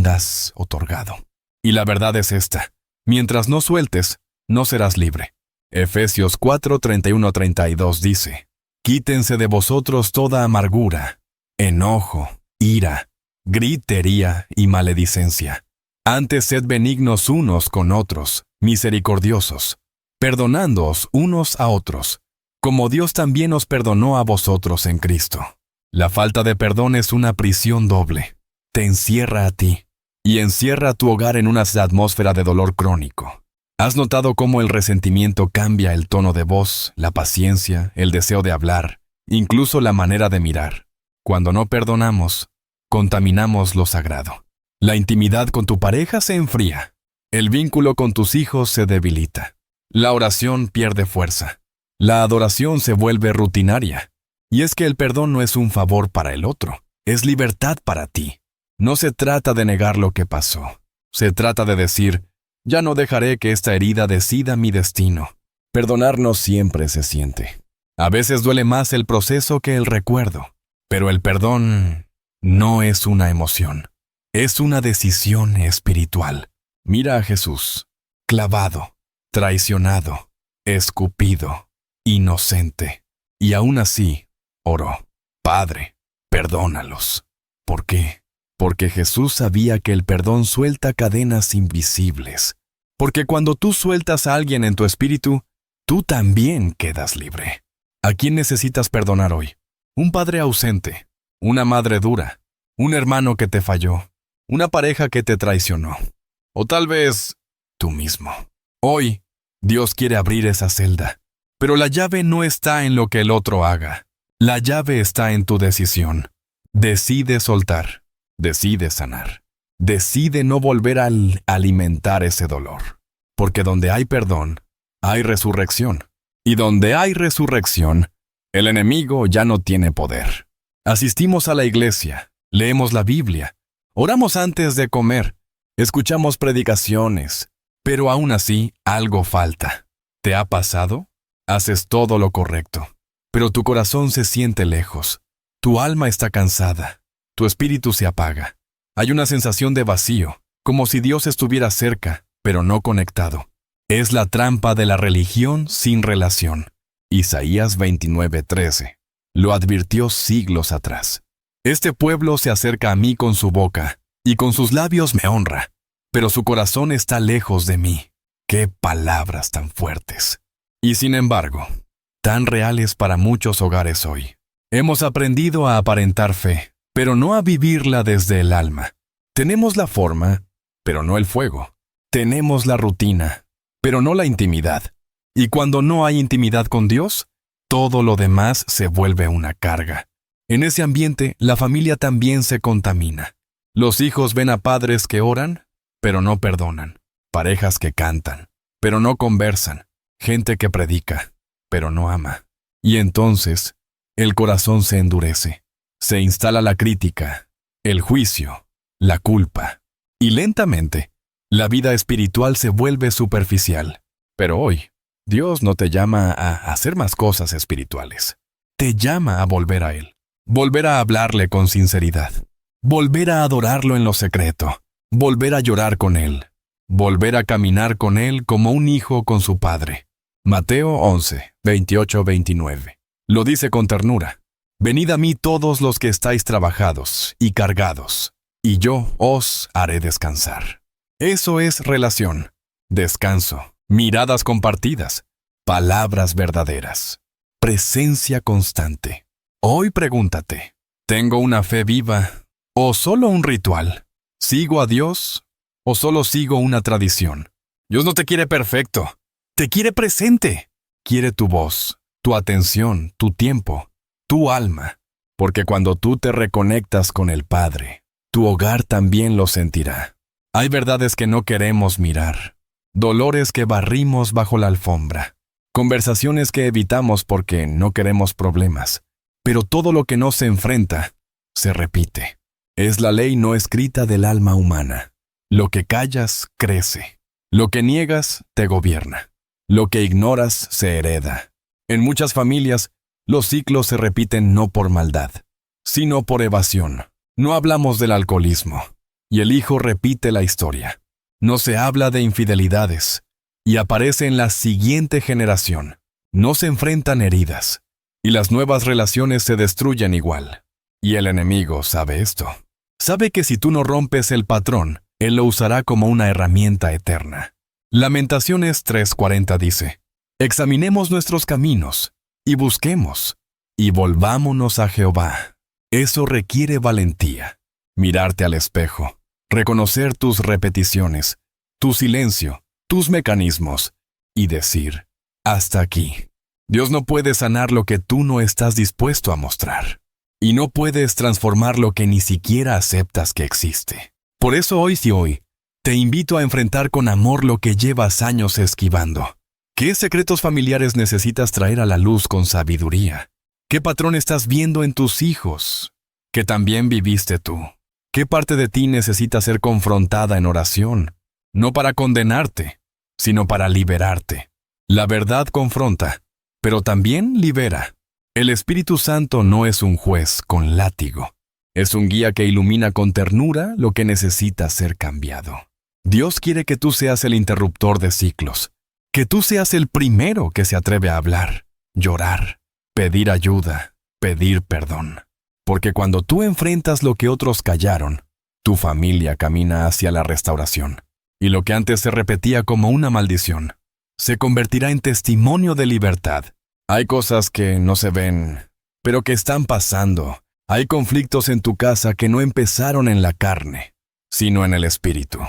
has otorgado. Y la verdad es esta. Mientras no sueltes, no serás libre. Efesios 4:31-32 dice, quítense de vosotros toda amargura, enojo, ira, gritería y maledicencia. Antes sed benignos unos con otros, misericordiosos, perdonándoos unos a otros, como Dios también os perdonó a vosotros en Cristo. La falta de perdón es una prisión doble. Te encierra a ti y encierra tu hogar en una atmósfera de dolor crónico. ¿Has notado cómo el resentimiento cambia el tono de voz, la paciencia, el deseo de hablar, incluso la manera de mirar? Cuando no perdonamos, contaminamos lo sagrado. La intimidad con tu pareja se enfría. El vínculo con tus hijos se debilita. La oración pierde fuerza. La adoración se vuelve rutinaria. Y es que el perdón no es un favor para el otro, es libertad para ti. No se trata de negar lo que pasó. Se trata de decir, ya no dejaré que esta herida decida mi destino. Perdonar no siempre se siente. A veces duele más el proceso que el recuerdo. Pero el perdón no es una emoción. Es una decisión espiritual. Mira a Jesús, clavado, traicionado, escupido, inocente. Y aún así, oró, Padre, perdónalos. ¿Por qué? Porque Jesús sabía que el perdón suelta cadenas invisibles. Porque cuando tú sueltas a alguien en tu espíritu, tú también quedas libre. ¿A quién necesitas perdonar hoy? Un padre ausente, una madre dura, un hermano que te falló, una pareja que te traicionó, o tal vez tú mismo. Hoy, Dios quiere abrir esa celda, pero la llave no está en lo que el otro haga. La llave está en tu decisión. Decide soltar, decide sanar, decide no volver a alimentar ese dolor. Porque donde hay perdón, hay resurrección. Y donde hay resurrección, el enemigo ya no tiene poder. Asistimos a la iglesia, leemos la Biblia, oramos antes de comer, escuchamos predicaciones, pero aún así algo falta. ¿Te ha pasado? Haces todo lo correcto, pero tu corazón se siente lejos, tu alma está cansada, tu espíritu se apaga. Hay una sensación de vacío, como si Dios estuviera cerca, pero no conectado. Es la trampa de la religión sin relación. Isaías 29:13. Lo advirtió siglos atrás. Este pueblo se acerca a mí con su boca, y con sus labios me honra, pero su corazón está lejos de mí. ¡Qué palabras tan fuertes! Y sin embargo, tan reales para muchos hogares hoy. Hemos aprendido a aparentar fe, pero no a vivirla desde el alma. Tenemos la forma, pero no el fuego. Tenemos la rutina, pero no la intimidad. Y cuando no hay intimidad con Dios, todo lo demás se vuelve una carga. En ese ambiente, la familia también se contamina. Los hijos ven a padres que oran, pero no perdonan. Parejas que cantan, pero no conversan. Gente que predica, pero no ama. Y entonces, el corazón se endurece. Se instala la crítica, el juicio, la culpa. Y lentamente, la vida espiritual se vuelve superficial. Pero hoy, Dios no te llama a hacer más cosas espirituales. Te llama a volver a Él. Volver a hablarle con sinceridad. Volver a adorarlo en lo secreto. Volver a llorar con Él. Volver a caminar con Él como un hijo con su padre. Mateo 11, 28-29. Lo dice con ternura. Venid a mí todos los que estáis trabajados y cargados, y yo os haré descansar. Eso es relación, descanso, miradas compartidas, palabras verdaderas, presencia constante. Hoy pregúntate, ¿tengo una fe viva o solo un ritual? ¿Sigo a Dios o solo sigo una tradición? Dios no te quiere perfecto, te quiere presente. Quiere tu voz, tu atención, tu tiempo, tu alma, porque cuando tú te reconectas con el Padre, tu hogar también lo sentirá. Hay verdades que no queremos mirar, dolores que barrimos bajo la alfombra, conversaciones que evitamos porque no queremos problemas, pero todo lo que no se enfrenta, se repite. Es la ley no escrita del alma humana. Lo que callas, crece. Lo que niegas, te gobierna. Lo que ignoras, se hereda. En muchas familias, los ciclos se repiten no por maldad, sino por evasión. No hablamos del alcoholismo, y el hijo repite la historia. No se habla de infidelidades, y aparece en la siguiente generación. No se enfrentan heridas, y las nuevas relaciones se destruyen igual. Y el enemigo sabe esto. Sabe que si tú no rompes el patrón, él lo usará como una herramienta eterna. Lamentaciones 3:40 dice: examinemos nuestros caminos, y busquemos, y volvámonos a Jehová. Eso requiere valentía. Mirarte al espejo, reconocer tus repeticiones, tu silencio, tus mecanismos, y decir: hasta aquí. Dios no puede sanar lo que tú no estás dispuesto a mostrar. Y no puedes transformar lo que ni siquiera aceptas que existe. Por eso hoy te invito a enfrentar con amor lo que llevas años esquivando. ¿Qué secretos familiares necesitas traer a la luz con sabiduría? ¿Qué patrón estás viendo en tus hijos que también viviste tú? ¿Qué parte de ti necesita ser confrontada en oración? No para condenarte, sino para liberarte. La verdad confronta, pero también libera. El Espíritu Santo no es un juez con látigo. Es un guía que ilumina con ternura lo que necesita ser cambiado. Dios quiere que tú seas el interruptor de ciclos, que tú seas el primero que se atreve a hablar, llorar, pedir ayuda, pedir perdón. Porque cuando tú enfrentas lo que otros callaron, tu familia camina hacia la restauración. Y lo que antes se repetía como una maldición, se convertirá en testimonio de libertad. Hay cosas que no se ven, pero que están pasando. Hay conflictos en tu casa que no empezaron en la carne, sino en el espíritu.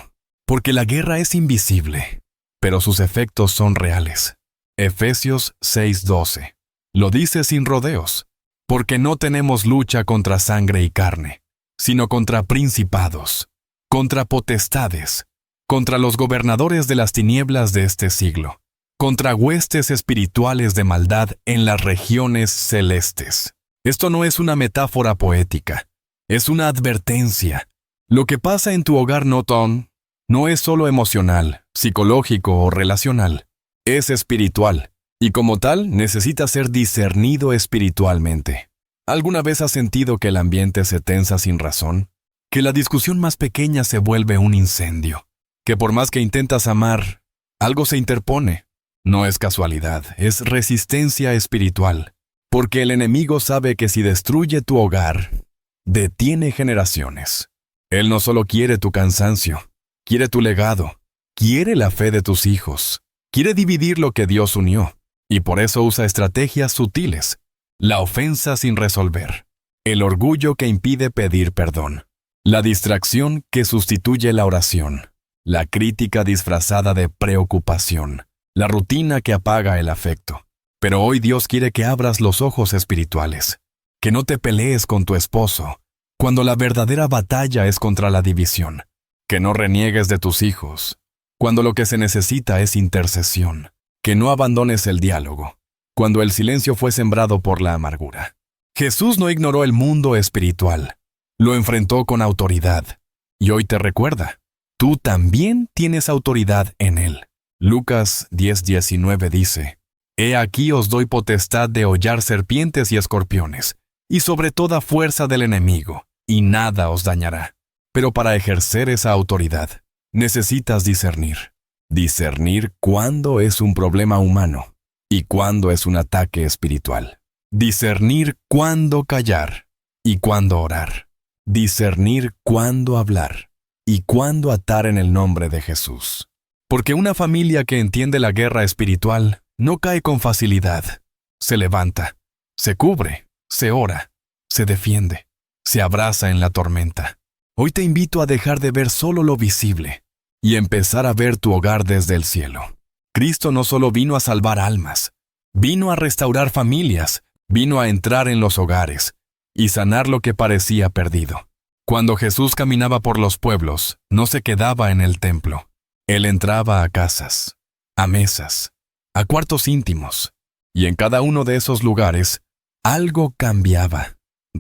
Porque la guerra es invisible, pero sus efectos son reales. Efesios 6:12. Lo dice sin rodeos, porque no tenemos lucha contra sangre y carne, sino contra principados, contra potestades, contra los gobernadores de las tinieblas de este siglo, contra huestes espirituales de maldad en las regiones celestes. Esto no es una metáfora poética, es una advertencia. Lo que pasa en tu hogar no es solo emocional, psicológico o relacional, es espiritual, y como tal necesita ser discernido espiritualmente. ¿Alguna vez has sentido que el ambiente se tensa sin razón? ¿Que la discusión más pequeña se vuelve un incendio? ¿Que por más que intentas amar, algo se interpone? No es casualidad, es resistencia espiritual, porque el enemigo sabe que si destruye tu hogar, detiene generaciones. Él no solo quiere tu cansancio, quiere tu legado, quiere la fe de tus hijos, quiere dividir lo que Dios unió, y por eso usa estrategias sutiles, la ofensa sin resolver, el orgullo que impide pedir perdón, la distracción que sustituye la oración, la crítica disfrazada de preocupación, la rutina que apaga el afecto. Pero hoy Dios quiere que abras los ojos espirituales, que no te pelees con tu esposo, cuando la verdadera batalla es contra la división, que no reniegues de tus hijos, cuando lo que se necesita es intercesión, que no abandones el diálogo, cuando el silencio fue sembrado por la amargura. Jesús no ignoró el mundo espiritual, lo enfrentó con autoridad, y hoy te recuerda, tú también tienes autoridad en él. Lucas 10:19 dice: He aquí os doy potestad de hollar serpientes y escorpiones, y sobre toda fuerza del enemigo, y nada os dañará. Pero para ejercer esa autoridad, necesitas discernir. Discernir cuándo es un problema humano y cuándo es un ataque espiritual. Discernir cuándo callar y cuándo orar. Discernir cuándo hablar y cuándo atar en el nombre de Jesús. Porque una familia que entiende la guerra espiritual no cae con facilidad. Se levanta, se cubre, se ora, se defiende, se abraza en la tormenta. Hoy te invito a dejar de ver solo lo visible y empezar a ver tu hogar desde el cielo. Cristo no solo vino a salvar almas, vino a restaurar familias, vino a entrar en los hogares y sanar lo que parecía perdido. Cuando Jesús caminaba por los pueblos, no se quedaba en el templo. Él entraba a casas, a mesas, a cuartos íntimos, y en cada uno de esos lugares, algo cambiaba.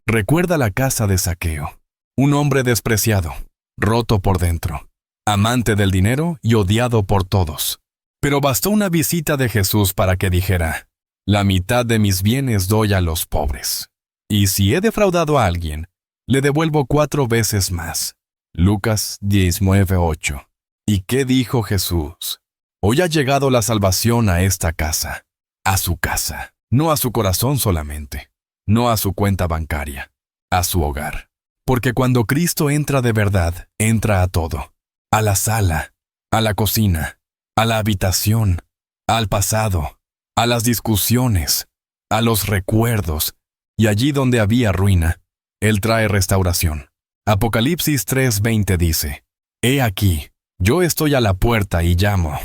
Recuerda la casa de Zaqueo, un hombre despreciado, roto por dentro, amante del dinero y odiado por todos. Pero bastó una visita de Jesús para que dijera: la mitad de mis bienes doy a los pobres. Y si he defraudado a alguien, le devuelvo 4 veces más. Lucas 19:8. ¿Y qué dijo Jesús? Hoy ha llegado la salvación a esta casa, a su casa, no a su corazón solamente, no a su cuenta bancaria. a su hogar. Porque cuando Cristo entra de verdad, entra a todo. A la sala, a la cocina, a la habitación, al pasado, a las discusiones, a los recuerdos, y allí donde había ruina, Él trae restauración. Apocalipsis 3:20 dice, «He aquí, yo estoy a la puerta y llamo».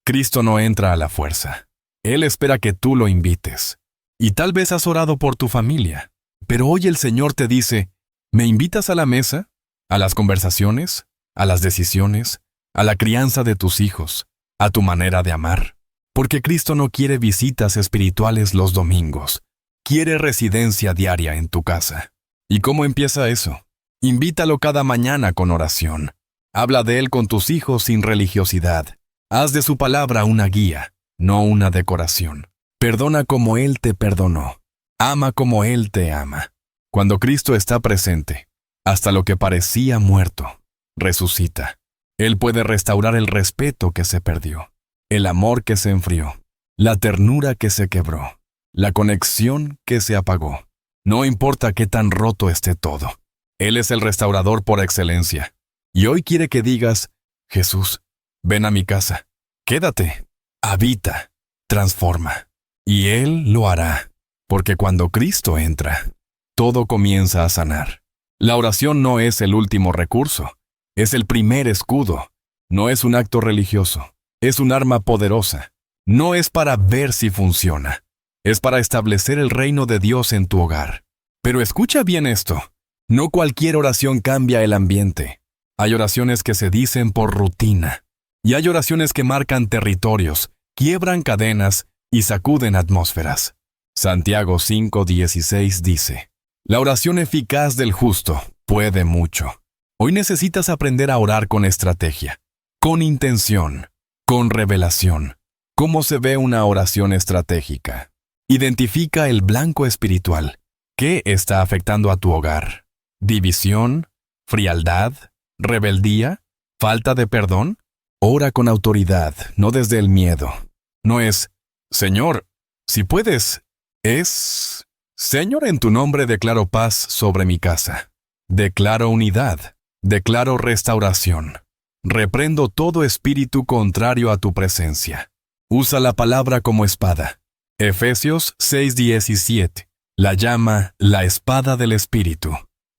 Cristo no entra a la fuerza. Él espera que tú lo invites. Y tal vez has orado por tu familia, pero hoy el Señor te dice, ¿me invitas a la mesa? ¿A las conversaciones? ¿A las decisiones? ¿A la crianza de tus hijos? ¿A tu manera de amar? Porque Cristo no quiere visitas espirituales los domingos. Quiere residencia diaria en tu casa. ¿Y cómo empieza eso? Invítalo cada mañana con oración. Habla de Él con tus hijos sin religiosidad. Haz de su palabra una guía, no una decoración. Perdona como Él te perdonó. Ama como Él te ama. Cuando Cristo está presente, hasta lo que parecía muerto, resucita. Él puede restaurar el respeto que se perdió, el amor que se enfrió, la ternura que se quebró, la conexión que se apagó. No importa qué tan roto esté todo. Él es el restaurador por excelencia. Y hoy quiere que digas, Jesús, ven a mi casa, quédate, habita, transforma. Y Él lo hará, porque cuando Cristo entra, todo comienza a sanar. La oración no es el último recurso, es el primer escudo. No es un acto religioso, es un arma poderosa. No es para ver si funciona, es para establecer el reino de Dios en tu hogar. Pero escucha bien esto, no cualquier oración cambia el ambiente. Hay oraciones que se dicen por rutina, y hay oraciones que marcan territorios, quiebran cadenas y sacuden atmósferas. Santiago 5:16 dice, la oración eficaz del justo puede mucho. Hoy necesitas aprender a orar con estrategia, con intención, con revelación. ¿Cómo se ve una oración estratégica? Identifica el blanco espiritual. ¿Qué está afectando a tu hogar? ¿División? ¿Frialdad? ¿Rebeldía? ¿Falta de perdón? Ora con autoridad, no desde el miedo. No es, Señor, si puedes, es, Señor, en tu nombre declaro paz sobre mi casa. Declaro unidad, declaro restauración. Reprendo todo espíritu contrario a tu presencia. Usa la palabra como espada. Efesios 6:17 la llama la espada del espíritu.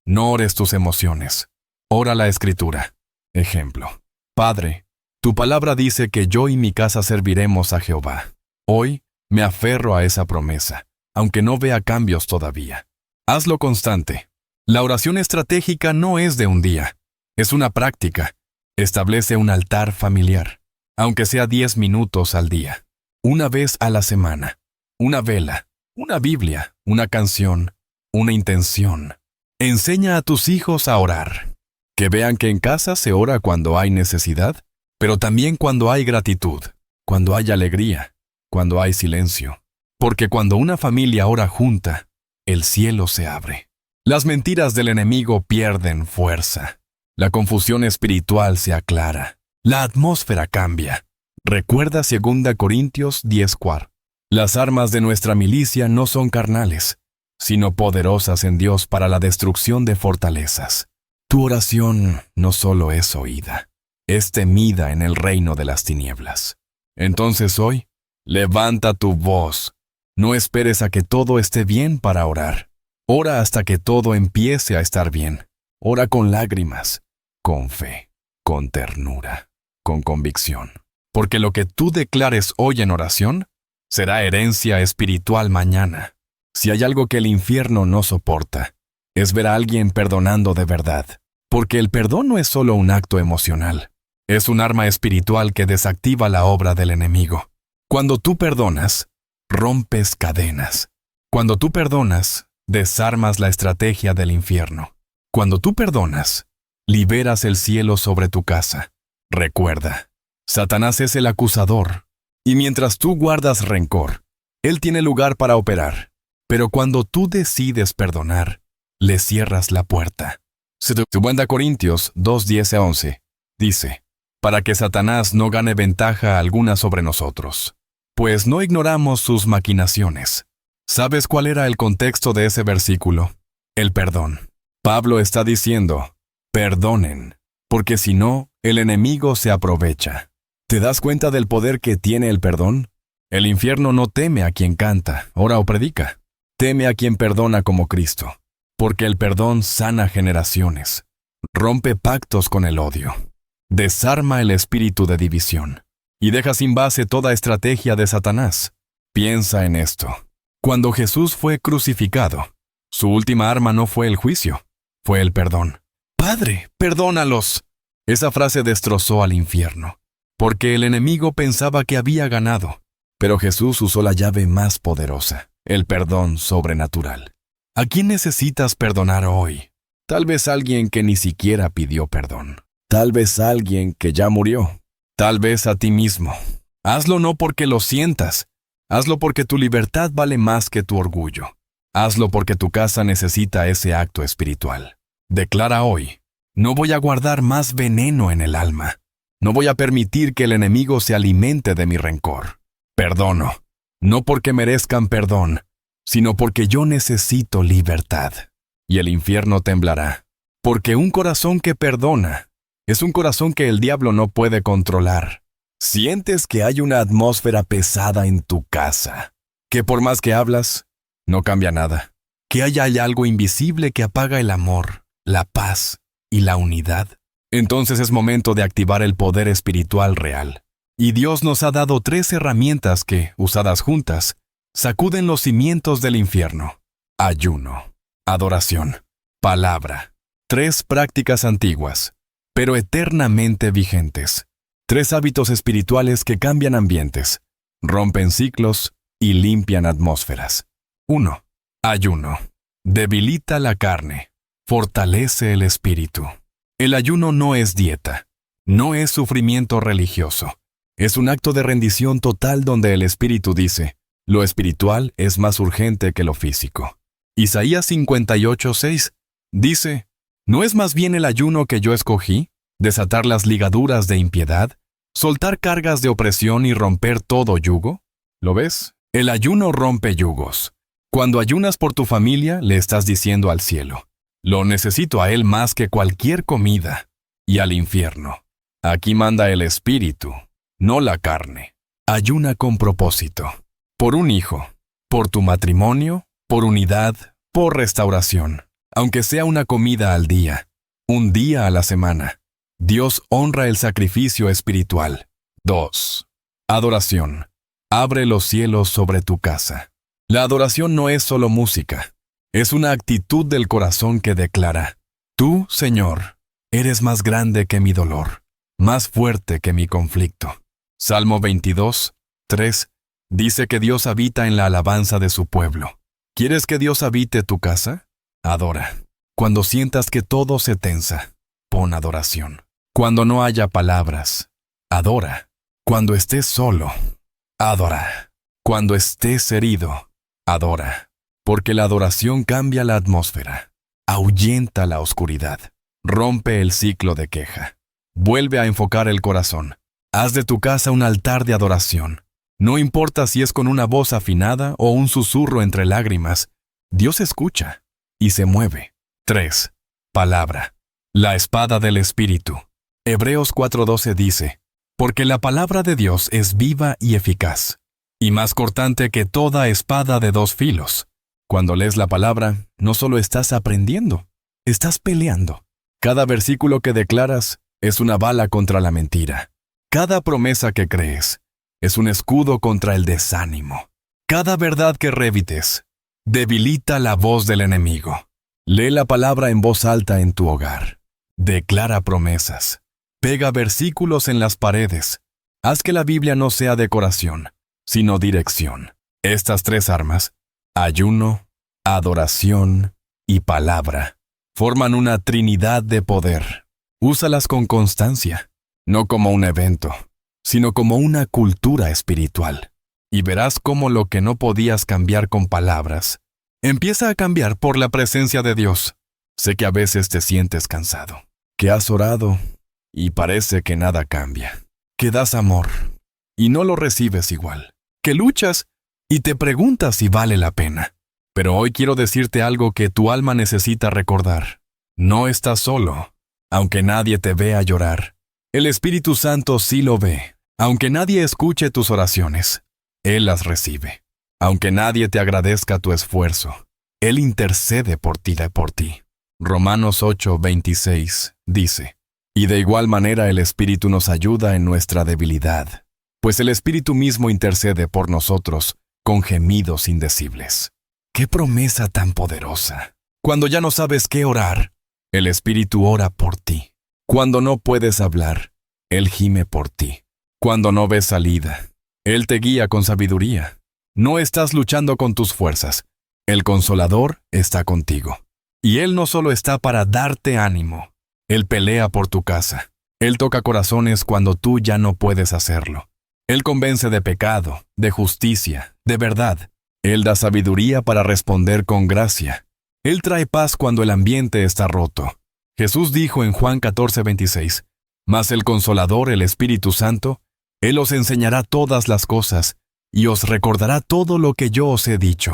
No ores tus emociones. Ora la Escritura. Ejemplo. Padre, tu palabra dice que yo y mi casa serviremos a Jehová. Hoy me aferro a esa promesa, aunque no vea cambios todavía. Hazlo constante. La oración estratégica no es de un día, es una práctica. Establece un altar familiar, aunque sea 10 minutos al día, una vez a la semana, una vela, una Biblia, una canción, una intención. Enseña a tus hijos a orar. Que vean que en casa se ora cuando hay necesidad, pero también cuando hay gratitud, cuando hay alegría, cuando hay silencio. Porque cuando una familia ora junta, el cielo se abre. Las mentiras del enemigo pierden fuerza. La confusión espiritual se aclara. La atmósfera cambia. Recuerda 2 Corintios 10:4. Las armas de nuestra milicia no son carnales, sino poderosas en Dios para la destrucción de fortalezas. Tu oración no solo es oída, es temida en el reino de las tinieblas. Entonces hoy, levanta tu voz. No esperes a que todo esté bien para orar. Ora hasta que todo empiece a estar bien. Ora con lágrimas, con fe, con ternura, con convicción. Porque lo que tú declares hoy en oración será herencia espiritual mañana. Si hay algo que el infierno no soporta, es ver a alguien perdonando de verdad. Porque el perdón no es solo un acto emocional, es un arma espiritual que desactiva la obra del enemigo. Cuando tú perdonas, rompes cadenas. Cuando tú perdonas, desarmas la estrategia del infierno. Cuando tú perdonas, liberas el cielo sobre tu casa. Recuerda, Satanás es el acusador, y mientras tú guardas rencor, él tiene lugar para operar. Pero cuando tú decides perdonar, le cierras la puerta. 2 Corintios 2:10-11 dice, para que Satanás no gane ventaja alguna sobre nosotros, pues no ignoramos sus maquinaciones. ¿Sabes cuál era el contexto de ese versículo? El perdón. Pablo está diciendo, perdonen, porque si no, el enemigo se aprovecha. ¿Te das cuenta del poder que tiene el perdón? El infierno no teme a quien canta, ora o predica. Teme a quien perdona como Cristo, porque el perdón sana generaciones, rompe pactos con el odio, desarma el espíritu de división y deja sin base toda estrategia de Satanás. Piensa en esto. Cuando Jesús fue crucificado, su última arma no fue el juicio, fue el perdón. Padre, perdónalos. Esa frase destrozó al infierno, porque el enemigo pensaba que había ganado, pero Jesús usó la llave más poderosa, el perdón sobrenatural. ¿A quién necesitas perdonar hoy? Tal vez alguien que ni siquiera pidió perdón. Tal vez alguien que ya murió. Tal vez a ti mismo. Hazlo no porque lo sientas. Hazlo porque tu libertad vale más que tu orgullo. Hazlo porque tu casa necesita ese acto espiritual. Declara hoy, no voy a guardar más veneno en el alma. No voy a permitir que el enemigo se alimente de mi rencor. Perdono, no porque merezcan perdón, sino porque yo necesito libertad. Y el infierno temblará, porque un corazón que perdona es un corazón que el diablo no puede controlar. Sientes que hay una atmósfera pesada en tu casa, que por más que hablas, no cambia nada, que hay algo invisible que apaga el amor, la paz y la unidad. Entonces es momento de activar el poder espiritual real. Y Dios nos ha dado 3 herramientas que, usadas juntas, sacuden los cimientos del infierno. Ayuno, adoración, palabra. 3 prácticas antiguas, pero eternamente vigentes. 3 hábitos espirituales que cambian ambientes, rompen ciclos y limpian atmósferas. 1. Ayuno. Debilita la carne, fortalece el espíritu. El ayuno no es dieta, no es sufrimiento religioso. Es un acto de rendición total donde el espíritu dice, lo espiritual es más urgente que lo físico. Isaías 58:6 dice, ¿no es más bien el ayuno que yo escogí? ¿Desatar las ligaduras de impiedad? ¿Soltar cargas de opresión y romper todo yugo? ¿Lo ves? El ayuno rompe yugos. Cuando ayunas por tu familia, le estás diciendo al cielo, lo necesito a él más que cualquier comida, y al infierno. Aquí manda el espíritu, no la carne. Ayuna con propósito. Por un hijo, por tu matrimonio, por unidad, por restauración. Aunque sea una comida al día, un día a la semana. Dios honra el sacrificio espiritual. 2. Adoración. Abre los cielos sobre tu casa. La adoración no es solo música. Es una actitud del corazón que declara, tú, Señor, eres más grande que mi dolor, más fuerte que mi conflicto. Salmo 22:3 dice que Dios habita en la alabanza de su pueblo. ¿Quieres que Dios habite tu casa? Adora. Cuando sientas que todo se tensa, pon adoración. Cuando no haya palabras, adora. Cuando estés solo, adora. Cuando estés herido, adora. Porque la adoración cambia la atmósfera, ahuyenta la oscuridad, rompe el ciclo de queja, vuelve a enfocar el corazón. Haz de tu casa un altar de adoración. No importa si es con una voz afinada o un susurro entre lágrimas, Dios escucha y se mueve. 3. Palabra. La espada del Espíritu. Hebreos 4:12 dice, porque la palabra de Dios es viva y eficaz, y más cortante que toda espada de 2 filos. Cuando lees la palabra, no solo estás aprendiendo, estás peleando. Cada versículo que declaras es una bala contra la mentira. Cada promesa que crees es un escudo contra el desánimo. Cada verdad que revites debilita la voz del enemigo. Lee la palabra en voz alta en tu hogar. Declara promesas. Pega versículos en las paredes. Haz que la Biblia no sea decoración, sino dirección. Estas 3 armas, ayuno, adoración y palabra, forman una trinidad de poder. Úsalas con constancia, no como un evento, sino como una cultura espiritual. Y verás cómo lo que no podías cambiar con palabras, empieza a cambiar por la presencia de Dios. Sé que a veces te sientes cansado, que has orado y parece que nada cambia, que das amor y no lo recibes igual, que luchas y te preguntas si vale la pena. Pero hoy quiero decirte algo que tu alma necesita recordar. No estás solo, aunque nadie te vea llorar. El Espíritu Santo sí lo ve. Aunque nadie escuche tus oraciones, Él las recibe. Aunque nadie te agradezca tu esfuerzo, Él intercede por ti. Romanos 8:26 dice, y de igual manera el Espíritu nos ayuda en nuestra debilidad, pues el Espíritu mismo intercede por nosotros con gemidos indecibles. ¡Qué promesa tan poderosa! Cuando ya no sabes qué orar, el Espíritu ora por ti. Cuando no puedes hablar, Él gime por ti. Cuando no ves salida, Él te guía con sabiduría. No estás luchando con tus fuerzas. El Consolador está contigo. Y Él no solo está para darte ánimo. Él pelea por tu casa. Él toca corazones cuando tú ya no puedes hacerlo. Él convence de pecado, de justicia, de verdad. Él da sabiduría para responder con gracia. Él trae paz cuando el ambiente está roto. Jesús dijo en Juan 14:26, mas el Consolador, el Espíritu Santo, Él os enseñará todas las cosas y os recordará todo lo que yo os he dicho.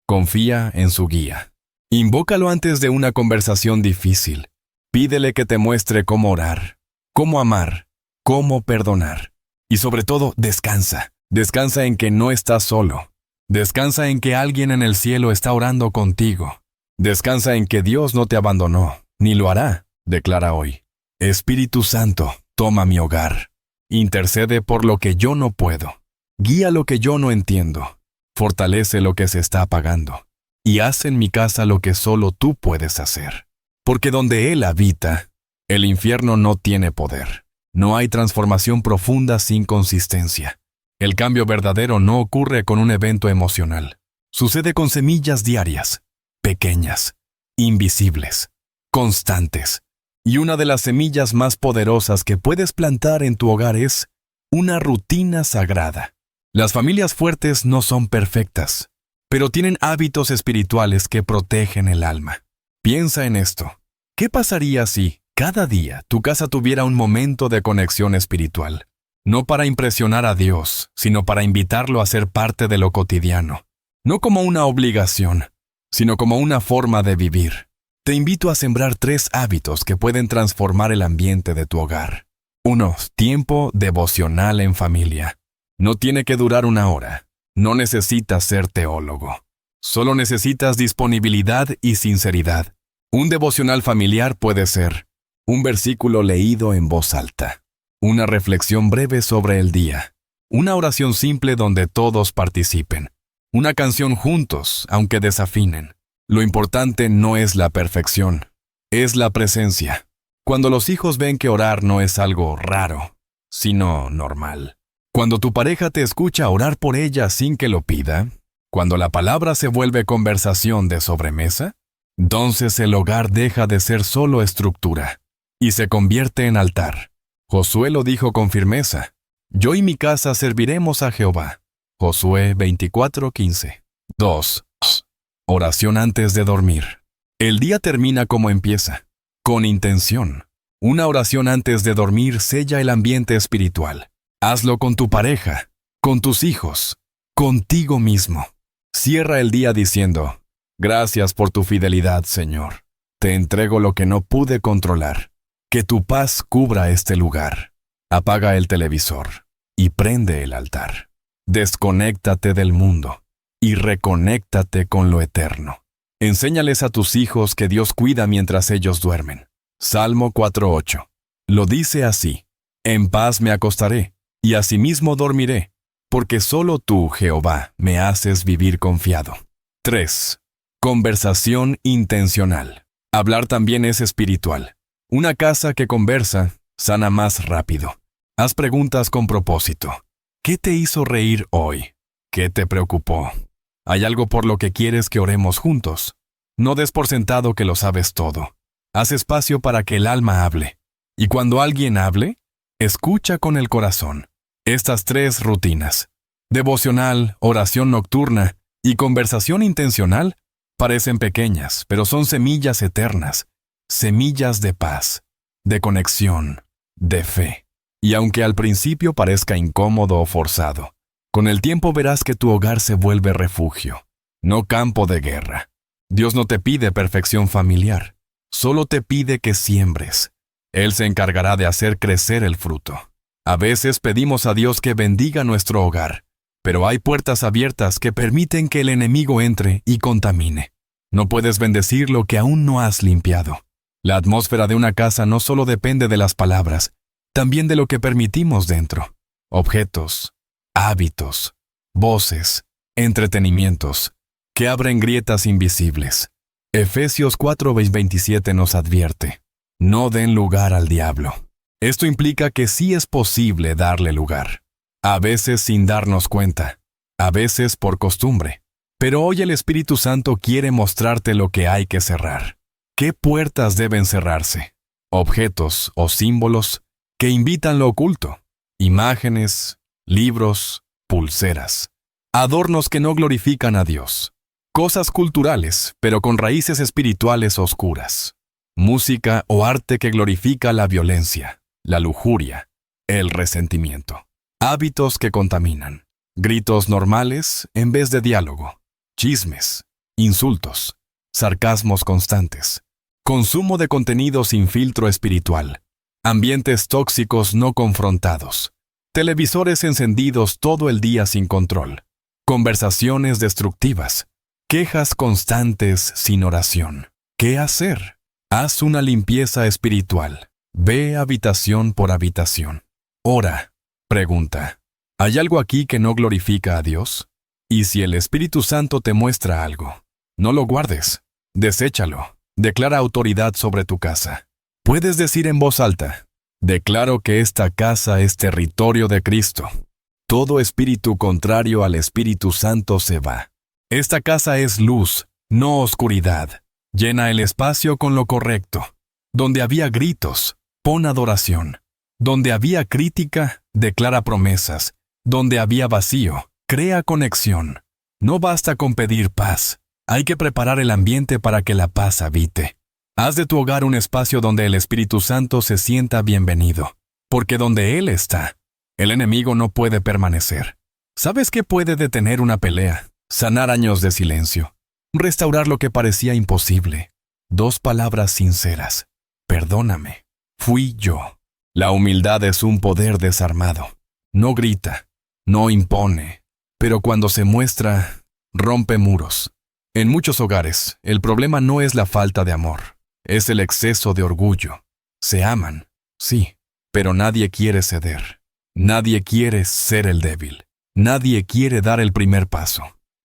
Confía en su guía. Invócalo antes de una conversación difícil. Pídele que te muestre cómo orar, cómo amar, cómo perdonar. Y sobre todo, descansa. Descansa en que no estás solo. Descansa en que alguien en el cielo está orando contigo. Descansa en que Dios no te abandonó, ni lo hará, declara hoy. Espíritu Santo, toma mi hogar. Intercede por lo que yo no puedo. Guía lo que yo no entiendo. Fortalece lo que se está apagando. Y haz en mi casa lo que solo tú puedes hacer. Porque donde Él habita, el infierno no tiene poder. No hay transformación profunda sin consistencia. El cambio verdadero no ocurre con un evento emocional. Sucede con semillas diarias, pequeñas, invisibles, constantes. Y una de las semillas más poderosas que puedes plantar en tu hogar es una rutina sagrada. Las familias fuertes no son perfectas, pero tienen hábitos espirituales que protegen el alma. Piensa en esto. ¿Qué pasaría si, cada día, tu casa tuviera un momento de conexión espiritual? No para impresionar a Dios, sino para invitarlo a ser parte de lo cotidiano. No como una obligación, sino como una forma de vivir. Te invito a sembrar 3 hábitos que pueden transformar el ambiente de tu hogar. 1. Tiempo devocional en familia. No tiene que durar 1 hora. No necesitas ser teólogo. Solo necesitas disponibilidad y sinceridad. Un devocional familiar puede ser un versículo leído en voz alta, una reflexión breve sobre el día, una oración simple donde todos participen, una canción juntos, aunque desafinen. Lo importante no es la perfección, es la presencia. Cuando los hijos ven que orar no es algo raro, sino normal. Cuando tu pareja te escucha orar por ella sin que lo pida, cuando la palabra se vuelve conversación de sobremesa, entonces el hogar deja de ser solo estructura y se convierte en altar. Josué lo dijo con firmeza: yo y mi casa serviremos a Jehová. Josué 24:15. 2. Oración antes de dormir. El día termina como empieza, con intención. Una oración antes de dormir sella el ambiente espiritual. Hazlo con tu pareja, con tus hijos, contigo mismo. Cierra el día diciendo: gracias por tu fidelidad, Señor. Te entrego lo que no pude controlar. Que tu paz cubra este lugar. Apaga el televisor y prende el altar. Desconéctate del mundo y reconéctate con lo eterno. Enséñales a tus hijos que Dios cuida mientras ellos duermen. Salmo 4:8. Lo dice así: en paz me acostaré y asimismo dormiré, porque solo tú, Jehová, me haces vivir confiado. 3. Conversación intencional. Hablar también es espiritual. Una casa que conversa sana más rápido. Haz preguntas con propósito. ¿Qué te hizo reír hoy? ¿Qué te preocupó? ¿Hay algo por lo que quieres que oremos juntos? No des por sentado que lo sabes todo. Haz espacio para que el alma hable. Y cuando alguien hable, escucha con el corazón. Estas 3 rutinas, devocional, oración nocturna y conversación intencional, parecen pequeñas, pero son semillas eternas, semillas de paz, de conexión, de fe. Y aunque al principio parezca incómodo o forzado, con el tiempo verás que tu hogar se vuelve refugio, no campo de guerra. Dios no te pide perfección familiar, solo te pide que siembres. Él se encargará de hacer crecer el fruto. A veces pedimos a Dios que bendiga nuestro hogar, pero hay puertas abiertas que permiten que el enemigo entre y contamine. No puedes bendecir lo que aún no has limpiado. La atmósfera de una casa no solo depende de las palabras, también de lo que permitimos dentro. Objetos, hábitos, voces, entretenimientos, que abren grietas invisibles. Efesios 4:27 nos advierte: no den lugar al diablo. Esto implica que sí es posible darle lugar. A veces sin darnos cuenta, a veces por costumbre. Pero hoy el Espíritu Santo quiere mostrarte lo que hay que cerrar. ¿Qué puertas deben cerrarse? Objetos o símbolos que invitan lo oculto. Imágenes, libros, pulseras. Adornos que no glorifican a Dios. Cosas culturales, pero con raíces espirituales oscuras. Música o arte que glorifica la violencia, la lujuria, el resentimiento. Hábitos que contaminan. Gritos normales en vez de diálogo. Chismes, insultos, sarcasmos constantes. Consumo de contenido sin filtro espiritual. Ambientes tóxicos no confrontados. Televisores encendidos todo el día sin control. Conversaciones destructivas. Quejas constantes sin oración. ¿Qué hacer? Haz una limpieza espiritual. Ve habitación por habitación. Ora. Pregunta: ¿hay algo aquí que no glorifica a Dios? Y si el Espíritu Santo te muestra algo, no lo guardes. Deséchalo. Declara autoridad sobre tu casa. Puedes decir en voz alta: declaro que esta casa es territorio de Cristo. Todo espíritu contrario al Espíritu Santo se va. Esta casa es luz, no oscuridad. Llena el espacio con lo correcto. Donde había gritos, pon adoración. Donde había crítica, declara promesas. Donde había vacío, crea conexión. No basta con pedir paz. Hay que preparar el ambiente para que la paz habite. Haz de tu hogar un espacio donde el Espíritu Santo se sienta bienvenido. Porque donde Él está, el enemigo no puede permanecer. ¿Sabes qué puede detener una pelea? Sanar años de silencio. Restaurar lo que parecía imposible. 2 palabras sinceras: perdóname, fui yo. La humildad es un poder desarmado. No grita, no impone, pero cuando se muestra, rompe muros. En muchos hogares, el problema no es la falta de amor, es el exceso de orgullo. Se aman, sí, pero nadie quiere ceder. Nadie quiere ser el débil. Nadie quiere dar el primer paso.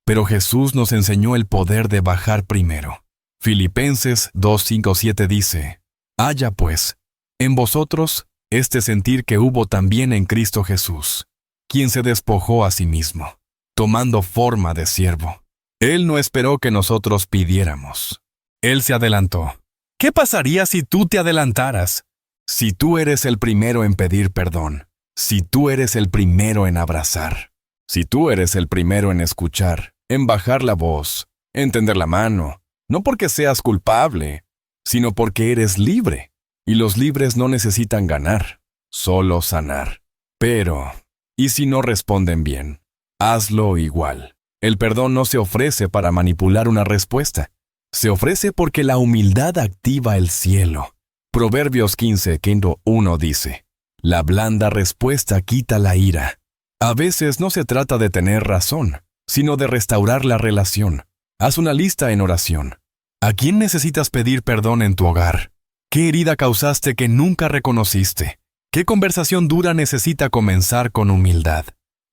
Pero Jesús nos enseñó el poder de bajar primero. Filipenses 2:5-7 dice: haya pues en vosotros este sentir que hubo también en Cristo Jesús, quien se despojó a sí mismo, tomando forma de siervo. Él no esperó que nosotros pidiéramos. Él se adelantó. ¿Qué pasaría si tú te adelantaras? Si tú eres el primero en pedir perdón, si tú eres el primero en abrazar, si tú eres el primero en escuchar, en bajar la voz, en tender la mano, no porque seas culpable, sino porque eres libre. Y los libres no necesitan ganar, solo sanar. Pero, ¿y si no responden bien? Hazlo igual. El perdón no se ofrece para manipular una respuesta. Se ofrece porque la humildad activa el cielo. Proverbios 15:1 dice: la blanda respuesta quita la ira. A veces no se trata de tener razón, sino de restaurar la relación. Haz una lista en oración. ¿A quién necesitas pedir perdón en tu hogar? ¿Qué herida causaste que nunca reconociste? ¿Qué conversación dura necesita comenzar con humildad?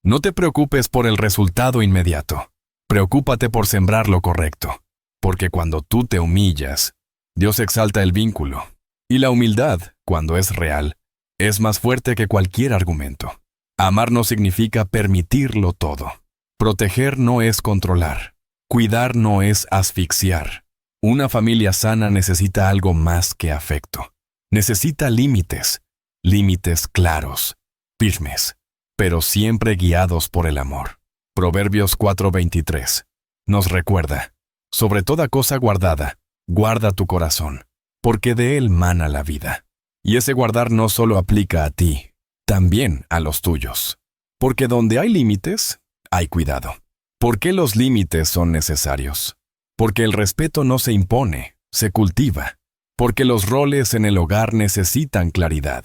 No te preocupes por el resultado inmediato. Preocúpate por sembrar lo correcto. Porque cuando tú te humillas, Dios exalta el vínculo. Y la humildad, cuando es real, es más fuerte que cualquier argumento. Amar no significa permitirlo todo. Proteger no es controlar. Cuidar no es asfixiar. Una familia sana necesita algo más que afecto. Necesita límites, límites claros, firmes, pero siempre guiados por el amor. Proverbios 4:23 nos recuerda: sobre toda cosa guardada, guarda tu corazón, porque de él mana la vida. Y ese guardar no solo aplica a ti, también a los tuyos. Porque donde hay límites, hay cuidado. ¿Por qué los límites son necesarios? Porque el respeto no se impone, se cultiva. Porque los roles en el hogar necesitan claridad.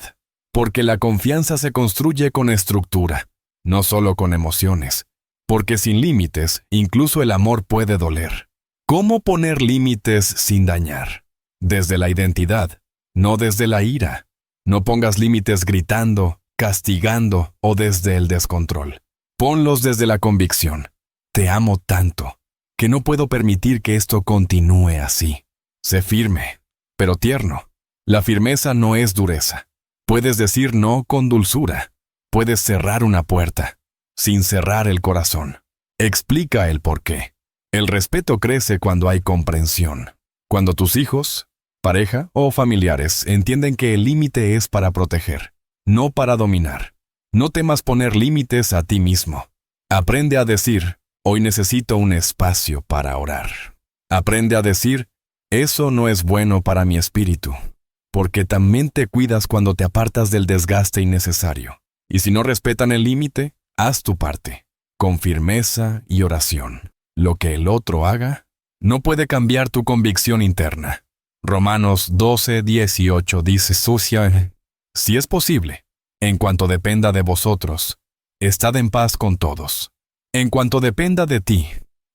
Porque la confianza se construye con estructura, no solo con emociones. Porque sin límites, incluso el amor puede doler. ¿Cómo poner límites sin dañar? Desde la identidad, no desde la ira. No pongas límites gritando, castigando o desde el descontrol. Ponlos desde la convicción. Te amo tanto, que no puedo permitir que esto continúe así. Sé firme, pero tierno. La firmeza no es dureza. Puedes decir no con dulzura. Puedes cerrar una puerta, sin cerrar el corazón. Explica el porqué. El respeto crece cuando hay comprensión. Cuando tus hijos, pareja o familiares entienden que el límite es para proteger, no para dominar. No temas poner límites a ti mismo. Aprende a decir, hoy necesito un espacio para orar. Aprende a decir, eso no es bueno para mi espíritu, porque también te cuidas cuando te apartas del desgaste innecesario. Y si no respetan el límite, haz tu parte, con firmeza y oración. Lo que el otro haga no puede cambiar tu convicción interna. Romanos 12:18 dice sucia, si es posible, en cuanto dependa de vosotros, estad en paz con todos. En cuanto dependa de ti,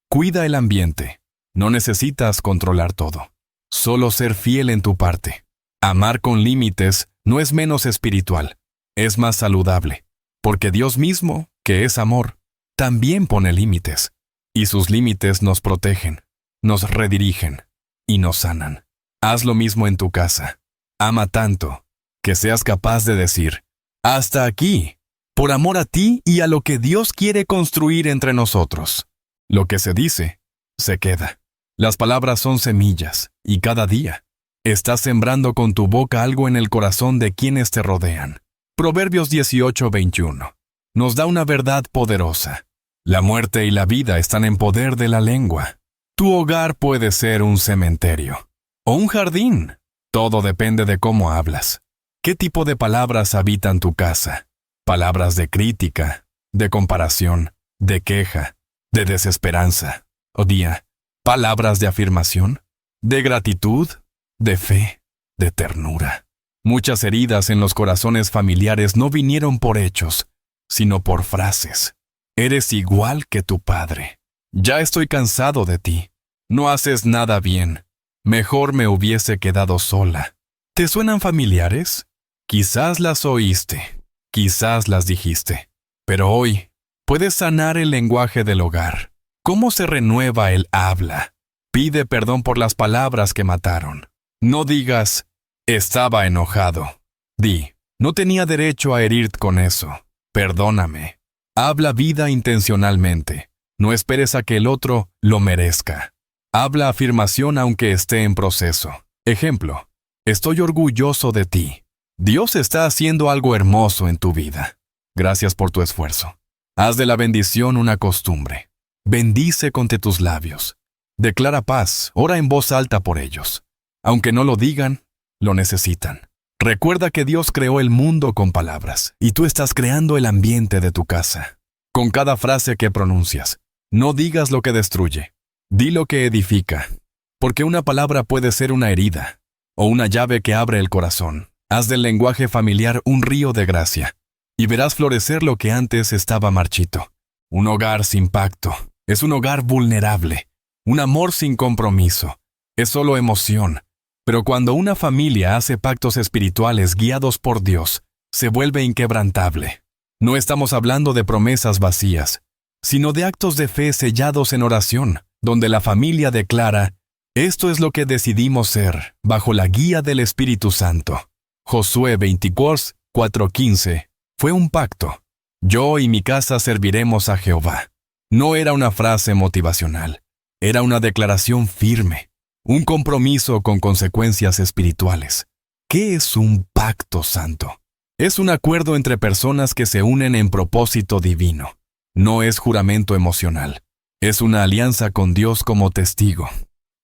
cuida el ambiente. No necesitas controlar todo. Solo ser fiel en tu parte. Amar con límites no es menos espiritual, es más saludable, porque Dios mismo, que es amor, también pone límites, y sus límites nos protegen, nos redirigen y nos sanan. Haz lo mismo en tu casa. Ama tanto que seas capaz de decir, hasta aquí, por amor a ti y a lo que Dios quiere construir entre nosotros. Lo que se dice, se queda. Las palabras son semillas, y cada día estás sembrando con tu boca algo en el corazón de quienes te rodean. Proverbios 18:21 nos da una verdad poderosa. La muerte y la vida están en poder de la lengua. Tu hogar puede ser un cementerio o un jardín. Todo depende de cómo hablas. ¿Qué tipo de palabras habitan tu casa? Palabras de crítica, de comparación, de queja, de desesperanza, odia. Palabras de afirmación, de gratitud, de fe, de ternura. Muchas heridas en los corazones familiares no vinieron por hechos, sino por frases. Eres igual que tu padre. Ya estoy cansado de ti. No haces nada bien. Mejor me hubiese quedado sola. ¿Te suenan familiares? Quizás las oíste, quizás las dijiste. Pero hoy puedes sanar el lenguaje del hogar. ¿Cómo se renueva el habla? Pide perdón por las palabras que mataron. No digas, estaba enojado. Di, no tenía derecho a herirte con eso. Perdóname. Habla vida intencionalmente. No esperes a que el otro lo merezca. Habla afirmación aunque esté en proceso. Ejemplo, estoy orgulloso de ti. Dios está haciendo algo hermoso en tu vida. Gracias por tu esfuerzo. Haz de la bendición una costumbre. Bendice con tus labios. Declara paz, ora en voz alta por ellos. Aunque no lo digan, lo necesitan. Recuerda que Dios creó el mundo con palabras, y tú estás creando el ambiente de tu casa. Con cada frase que pronuncias, no digas lo que destruye, di lo que edifica, porque una palabra puede ser una herida, o una llave que abre el corazón. Haz del lenguaje familiar un río de gracia, y verás florecer lo que antes estaba marchito. Un hogar sin pacto es un hogar vulnerable. Un amor sin compromiso es solo emoción. Pero cuando una familia hace pactos espirituales guiados por Dios, se vuelve inquebrantable. No estamos hablando de promesas vacías, sino de actos de fe sellados en oración, donde la familia declara, esto es lo que decidimos ser, bajo la guía del Espíritu Santo. Josué 24:4-15 fue un pacto. Yo y mi casa serviremos a Jehová. No era una frase motivacional, era una declaración firme. Un compromiso con consecuencias espirituales. ¿Qué es un pacto santo? Es un acuerdo entre personas que se unen en propósito divino. No es juramento emocional. Es una alianza con Dios como testigo.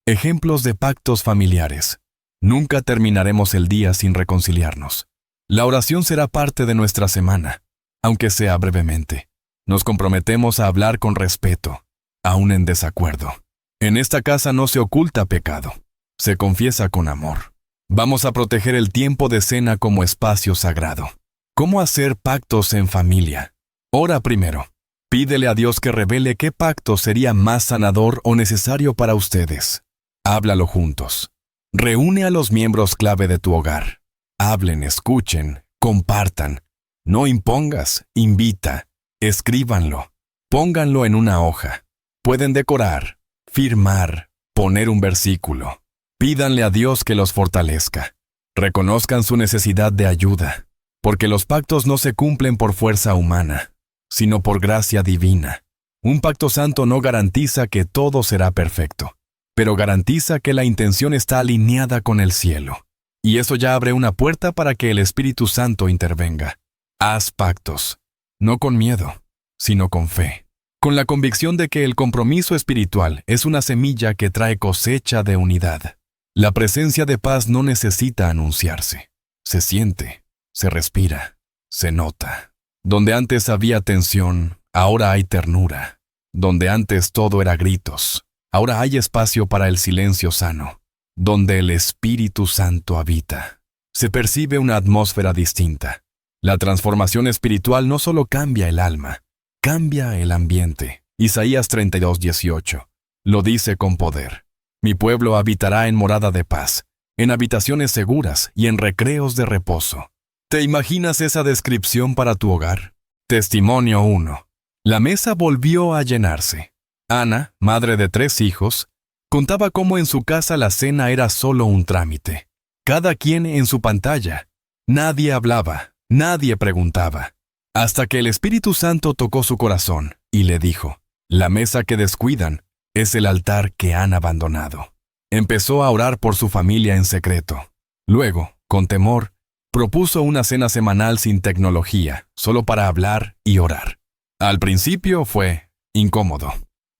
Ejemplos de pactos familiares. Nunca terminaremos el día sin reconciliarnos. La oración será parte de nuestra semana, aunque sea brevemente. Nos comprometemos a hablar con respeto, aún en desacuerdo. En esta casa no se oculta pecado, se confiesa con amor. Vamos a proteger el tiempo de cena como espacio sagrado. ¿Cómo hacer pactos en familia? Ora primero. Pídele a Dios que revele qué pacto sería más sanador o necesario para ustedes. Háblalo juntos. Reúne a los miembros clave de tu hogar. Hablen, escuchen, compartan. No impongas, invita. Escríbanlo. Pónganlo en una hoja. Pueden decorar, firmar, poner un versículo. Pídanle a Dios que los fortalezca. Reconozcan su necesidad de ayuda, porque los pactos no se cumplen por fuerza humana, sino por gracia divina. Un pacto santo no garantiza que todo será perfecto, pero garantiza que la intención está alineada con el cielo. Y eso ya abre una puerta para que el Espíritu Santo intervenga. Haz pactos, no con miedo, sino con fe, con la convicción de que el compromiso espiritual es una semilla que trae cosecha de unidad. La presencia de paz no necesita anunciarse. Se siente, se respira, se nota. Donde antes había tensión, ahora hay ternura. Donde antes todo era gritos, ahora hay espacio para el silencio sano. Donde el Espíritu Santo habita, se percibe una atmósfera distinta. La transformación espiritual no solo cambia el alma, cambia el ambiente. Isaías 32:18 lo dice con poder. Mi pueblo habitará en morada de paz, en habitaciones seguras y en recreos de reposo. ¿Te imaginas esa descripción para tu hogar? Testimonio 1. La mesa volvió a llenarse. Ana, madre de 3 hijos, contaba cómo en su casa la cena era solo un trámite. Cada quien en su pantalla. Nadie hablaba, nadie preguntaba. Hasta que el Espíritu Santo tocó su corazón y le dijo, la mesa que descuidan es el altar que han abandonado. Empezó a orar por su familia en secreto. Luego, con temor, propuso una cena semanal sin tecnología, solo para hablar y orar. Al principio fue incómodo,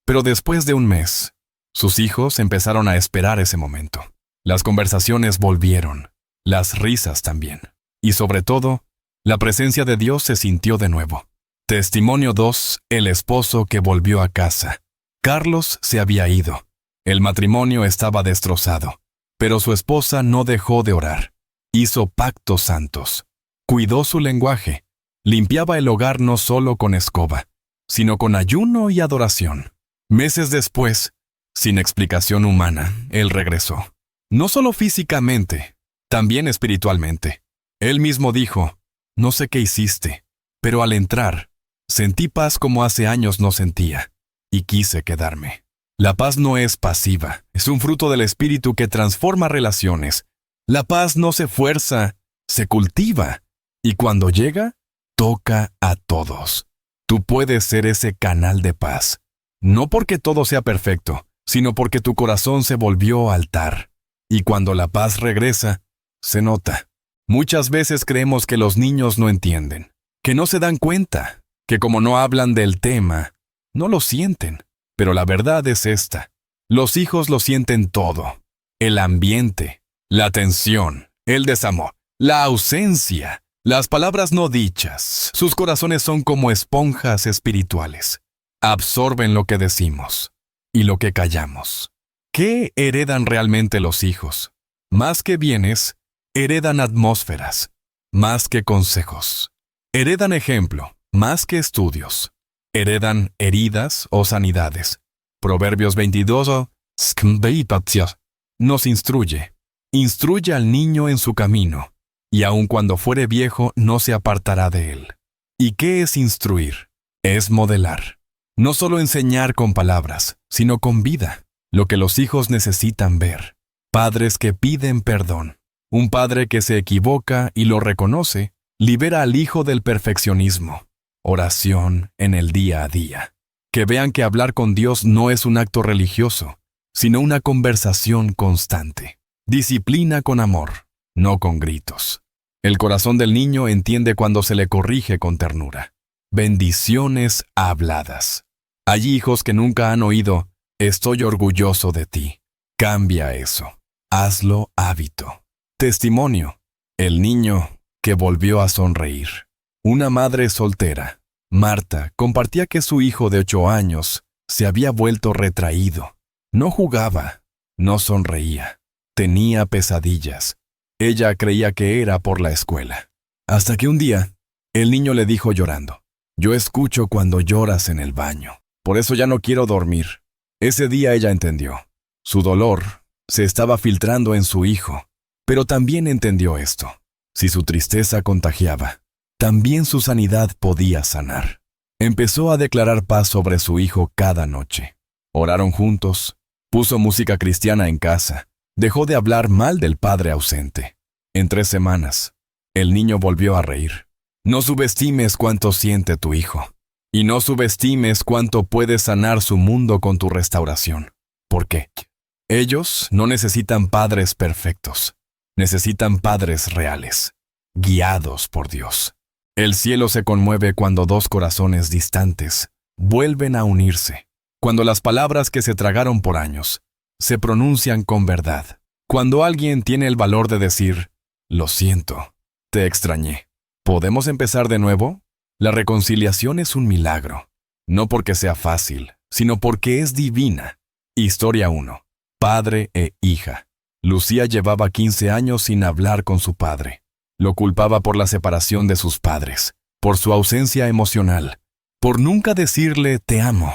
pero después de un mes, sus hijos empezaron a esperar ese momento. Las conversaciones volvieron, las risas también, y sobre todo, la presencia de Dios se sintió de nuevo. Testimonio 2. El esposo que volvió a casa. Carlos se había ido. El matrimonio estaba destrozado, pero su esposa no dejó de orar. Hizo pactos santos. Cuidó su lenguaje. Limpiaba el hogar no solo con escoba, sino con ayuno y adoración. Meses después, sin explicación humana, él regresó. No solo físicamente, también espiritualmente. Él mismo dijo, no sé qué hiciste, pero al entrar, sentí paz como hace años no sentía. Y quise quedarme. La paz no es pasiva, es un fruto del Espíritu que transforma relaciones. La paz no se fuerza, se cultiva. Y cuando llega, toca a todos. Tú puedes ser ese canal de paz. No porque todo sea perfecto, sino porque tu corazón se volvió altar. Y cuando la paz regresa, se nota. Muchas veces creemos que los niños no entienden, que no se dan cuenta, que como no hablan del tema, no lo sienten, pero la verdad es esta. Los hijos lo sienten todo. El ambiente, la tensión, el desamor, la ausencia, las palabras no dichas. Sus corazones son como esponjas espirituales. Absorben lo que decimos y lo que callamos. ¿Qué heredan realmente los hijos? Más que bienes, heredan atmósferas. Más que consejos. Heredan ejemplo, más que estudios. Heredan heridas o sanidades. Proverbios 22 nos instruye. Instruye al niño en su camino, y aun cuando fuere viejo no se apartará de él. ¿Y qué es instruir? Es modelar. No solo enseñar con palabras, sino con vida. Lo que los hijos necesitan ver. Padres que piden perdón. Un padre que se equivoca y lo reconoce, libera al hijo del perfeccionismo. Oración en el día a día. Que vean que hablar con Dios no es un acto religioso, sino una conversación constante. Disciplina con amor, no con gritos. El corazón del niño entiende cuando se le corrige con ternura. Bendiciones habladas. Hay hijos que nunca han oído, estoy orgulloso de ti. Cambia eso. Hazlo hábito. Testimonio. El niño que volvió a sonreír. Una madre soltera, Marta, compartía que su hijo de 8 años Se había vuelto retraído. No jugaba, no sonreía. Tenía pesadillas. Ella creía que era por la escuela. Hasta que un día, el niño le dijo llorando: «Yo escucho cuando lloras en el baño. Por eso ya no quiero dormir». Ese día ella entendió. Su dolor se estaba filtrando en su hijo, pero también entendió esto. Si su tristeza contagiaba, también su sanidad podía sanar. Empezó a declarar paz sobre su hijo cada noche. Oraron juntos, puso música cristiana en casa, dejó de hablar mal del padre ausente. En 3 semanas, el niño volvió a reír. No subestimes cuánto siente tu hijo, y no subestimes cuánto puedes sanar su mundo con tu restauración. ¿Por qué? Ellos no necesitan padres perfectos, necesitan padres reales, guiados por Dios. El cielo se conmueve cuando 2 corazones distantes vuelven a unirse, cuando las palabras que se tragaron por años se pronuncian con verdad, cuando alguien tiene el valor de decir: «Lo siento, te extrañé. ¿Podemos empezar de nuevo?». La reconciliación es un milagro, no porque sea fácil, sino porque es divina. Historia 1. Padre e hija. Lucía llevaba 15 años sin hablar con su padre. Lo culpaba por la separación de sus padres, por su ausencia emocional, por nunca decirle «te amo».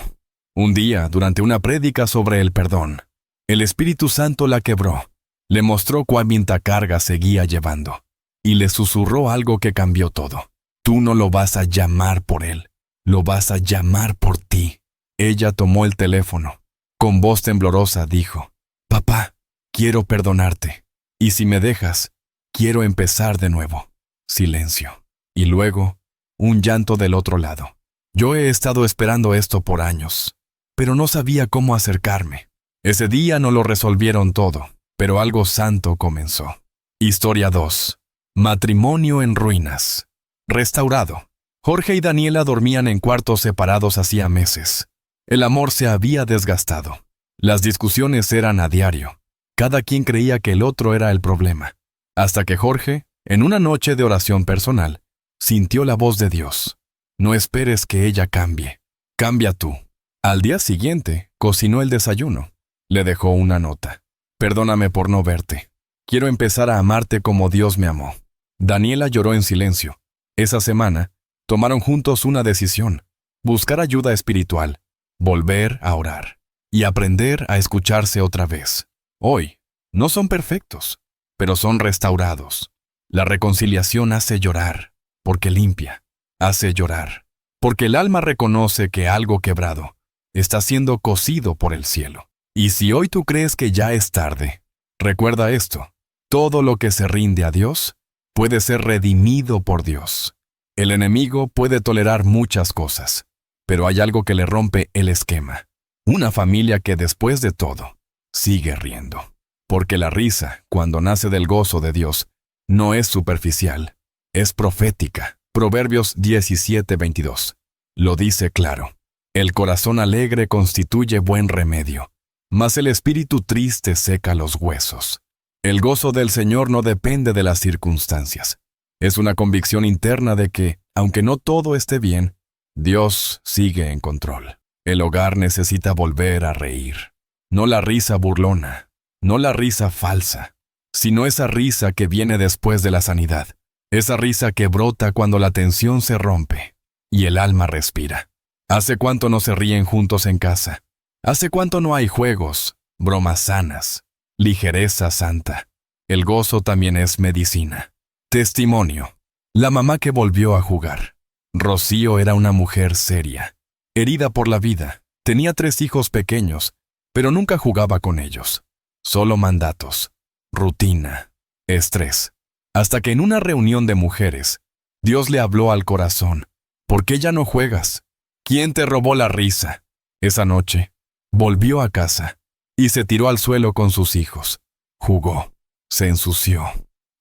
Un día, durante una prédica sobre el perdón, el Espíritu Santo la quebró, le mostró cuánta carga seguía llevando, y le susurró algo que cambió todo. «Tú no lo vas a llamar por él, lo vas a llamar por ti». Ella tomó el teléfono. Con voz temblorosa dijo: «Papá, quiero perdonarte, y si me dejas, quiero empezar de nuevo». Silencio. Y luego, un llanto del otro lado. «Yo he estado esperando esto por años, pero no sabía cómo acercarme». Ese día no lo resolvieron todo, pero algo santo comenzó. Historia 2. Matrimonio en ruinas. Restaurado. Jorge y Daniela dormían en cuartos separados hacía meses. El amor se había desgastado. Las discusiones eran a diario. Cada quien creía que el otro era el problema. Hasta que Jorge, en una noche de oración personal, sintió la voz de Dios: «No esperes que ella cambie. Cambia tú». Al día siguiente, cocinó el desayuno. Le dejó una nota: «Perdóname por no verte. Quiero empezar a amarte como Dios me amó». Daniela lloró en silencio. Esa semana, tomaron juntos una decisión: buscar ayuda espiritual, volver a orar y aprender a escucharse otra vez. Hoy, no son perfectos, pero son restaurados. La reconciliación hace llorar, porque limpia. Hace llorar, porque el alma reconoce que algo quebrado está siendo cosido por el cielo. Y si hoy tú crees que ya es tarde, recuerda esto: todo lo que se rinde a Dios puede ser redimido por Dios. El enemigo puede tolerar muchas cosas, pero hay algo que le rompe el esquema. Una familia que después de todo sigue riendo. Porque la risa, cuando nace del gozo de Dios, no es superficial, es profética. Proverbios 17:22. Lo dice claro: el corazón alegre constituye buen remedio, mas el espíritu triste seca los huesos. El gozo del Señor no depende de las circunstancias. Es una convicción interna de que, aunque no todo esté bien, Dios sigue en control. El hogar necesita volver a reír. No la risa burlona, no la risa falsa, sino esa risa que viene después de la sanidad. Esa risa que brota cuando la tensión se rompe y el alma respira. ¿Hace cuánto no se ríen juntos en casa? ¿Hace cuánto no hay juegos, bromas sanas, ligereza santa? El gozo también es medicina. Testimonio. La mamá que volvió a jugar. Rocío era una mujer seria, herida por la vida. Tenía 3 hijos pequeños, pero nunca jugaba con ellos. Solo mandatos, rutina, estrés. Hasta que en una reunión de mujeres, Dios le habló al corazón: ¿por qué ya no juegas? ¿Quién te robó la risa? Esa noche, volvió a casa y se tiró al suelo con sus hijos. Jugó, se ensució,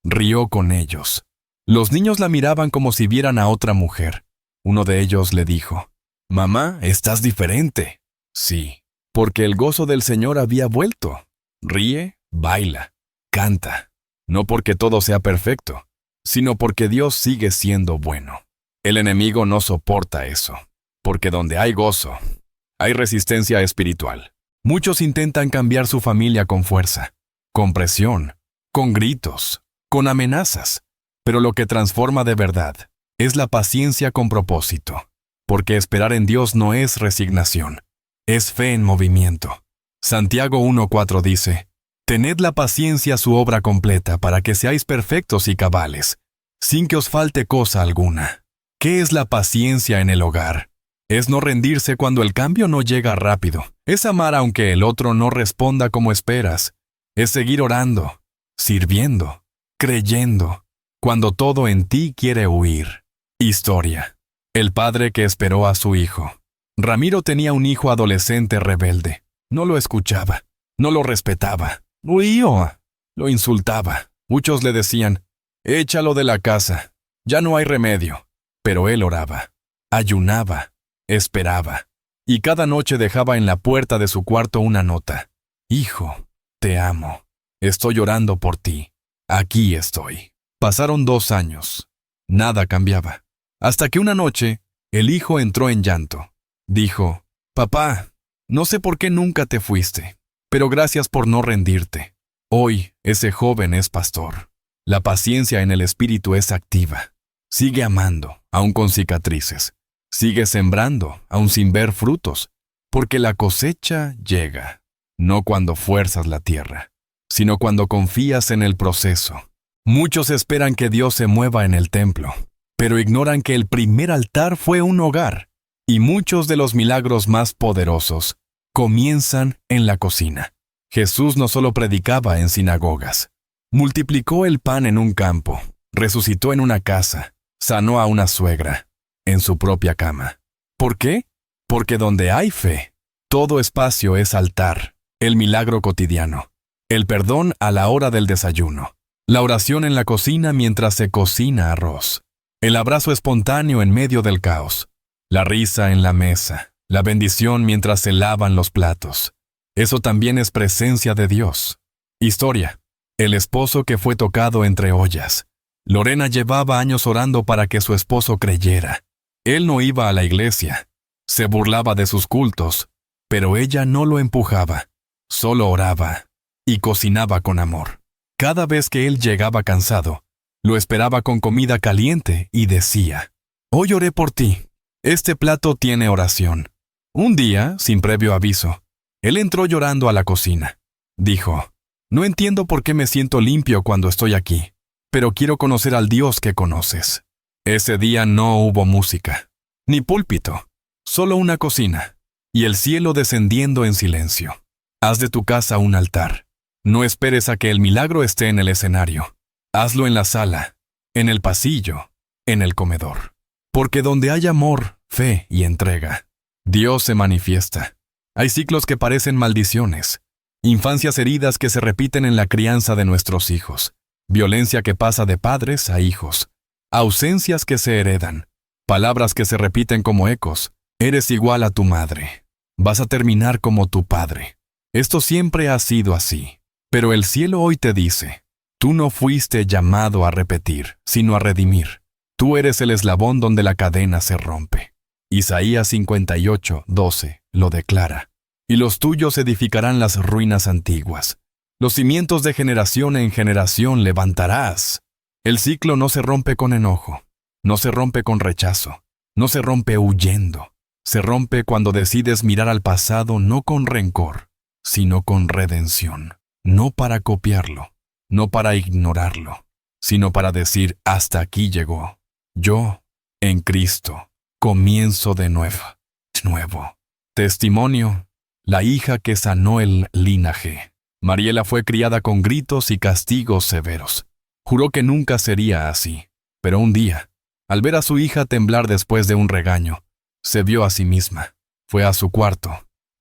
rió con ellos. Los niños la miraban como si vieran a otra mujer. Uno de ellos le dijo: «Mamá, estás diferente». Sí, porque el gozo del Señor había vuelto. Ríe, baila, canta. No porque todo sea perfecto, sino porque Dios sigue siendo bueno. El enemigo no soporta eso, porque donde hay gozo, Hay resistencia espiritual. Muchos intentan cambiar su familia con fuerza, con presión, con gritos, con amenazas. Pero lo que transforma de verdad es la paciencia con propósito, porque esperar en Dios no es resignación, es fe en movimiento. Santiago 1:4 dice: «Tened la paciencia su obra completa para que seáis perfectos y cabales, sin que os falte cosa alguna». ¿Qué es la paciencia en el hogar? Es no rendirse cuando el cambio no llega rápido. Es amar aunque el otro no responda como esperas. Es seguir orando, sirviendo, creyendo, cuando todo en ti quiere huir. Historia. El padre que esperó a su hijo. Ramiro tenía un hijo adolescente rebelde. No lo escuchaba, no lo respetaba. Huía, lo insultaba. Muchos le decían: «Échalo de la casa, ya no hay remedio». Pero él oraba, ayunaba, esperaba, y cada noche dejaba en la puerta de su cuarto una nota: «Hijo, te amo, estoy orando por ti, aquí estoy». Pasaron 2 años. Nada cambiaba. Hasta que una noche, el hijo entró en llanto. Dijo: «Papá, no sé por qué nunca te fuiste, pero gracias por no rendirte. Hoy, ese joven es pastor». La paciencia en el espíritu es activa. Sigue amando, aun con cicatrices. Sigue sembrando, aun sin ver frutos, porque la cosecha llega, no cuando fuerzas la tierra, sino cuando confías en el proceso. Muchos esperan que Dios se mueva en el templo, pero ignoran que el primer altar fue un hogar, y muchos de los milagros más poderosos comienzan en la cocina. Jesús no solo predicaba en sinagogas, multiplicó el pan en un campo, resucitó en una casa, sanó a una suegra en su propia cama. ¿Por qué? Porque donde hay fe, todo espacio es altar, el milagro cotidiano, el perdón a la hora del desayuno, la oración en la cocina mientras se cocina arroz, el abrazo espontáneo en medio del caos, la risa en la mesa, la bendición mientras se lavan los platos. Eso también es presencia de Dios. Historia. El esposo que fue tocado entre ollas. Lorena llevaba años orando para que su esposo creyera. Él no iba a la iglesia, se burlaba de sus cultos, pero ella no lo empujaba, solo oraba y cocinaba con amor. Cada vez que él llegaba cansado, lo esperaba con comida caliente y decía: «Hoy oré por ti, este plato tiene oración». Un día, sin previo aviso, él entró llorando a la cocina. Dijo: «No entiendo por qué me siento limpio cuando estoy aquí, pero quiero conocer al Dios que conoces». Ese día no hubo música, ni púlpito, solo una cocina, y el cielo descendiendo en silencio. Haz de tu casa un altar. No esperes a que el milagro esté en el escenario. Hazlo en la sala, en el pasillo, en el comedor. Porque donde hay amor, fe y entrega, Dios se manifiesta. Hay ciclos que parecen maldiciones, infancias heridas que se repiten en la crianza de nuestros hijos, violencia que pasa de padres a hijos, ausencias que se heredan, palabras que se repiten como ecos. Eres igual a tu madre. Vas a terminar como tu padre. Esto siempre ha sido así. Pero el cielo hoy te dice: tú no fuiste llamado a repetir, sino a redimir. Tú eres el eslabón donde la cadena se rompe. Isaías 58:12 lo declara. Y los tuyos edificarán las ruinas antiguas. Los cimientos de generación en generación levantarás. El ciclo no se rompe con enojo, no se rompe con rechazo, no se rompe huyendo. Se rompe cuando decides mirar al pasado no con rencor, sino con redención. No para copiarlo, no para ignorarlo, sino para decir: hasta aquí llegó. Yo, en Cristo, comienzo de nuevo. Testimonio: la hija que sanó el linaje. Mariela fue criada con gritos y castigos severos. Juró que nunca sería así, pero un día, al ver a su hija temblar después de un regaño, se vio a sí misma. Fue a su cuarto,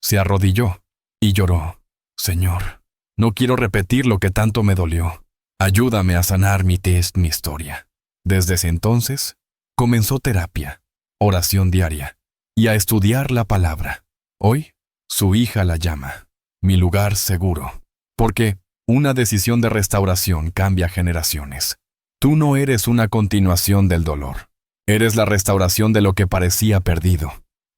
se arrodilló y lloró: Señor, no quiero repetir lo que tanto me dolió. Ayúdame a sanar mi historia. Desde ese entonces, comenzó terapia, oración diaria y a estudiar la palabra. Hoy, su hija la llama mi lugar seguro, porque una decisión de restauración cambia generaciones. Tú no eres una continuación del dolor. Eres la restauración de lo que parecía perdido.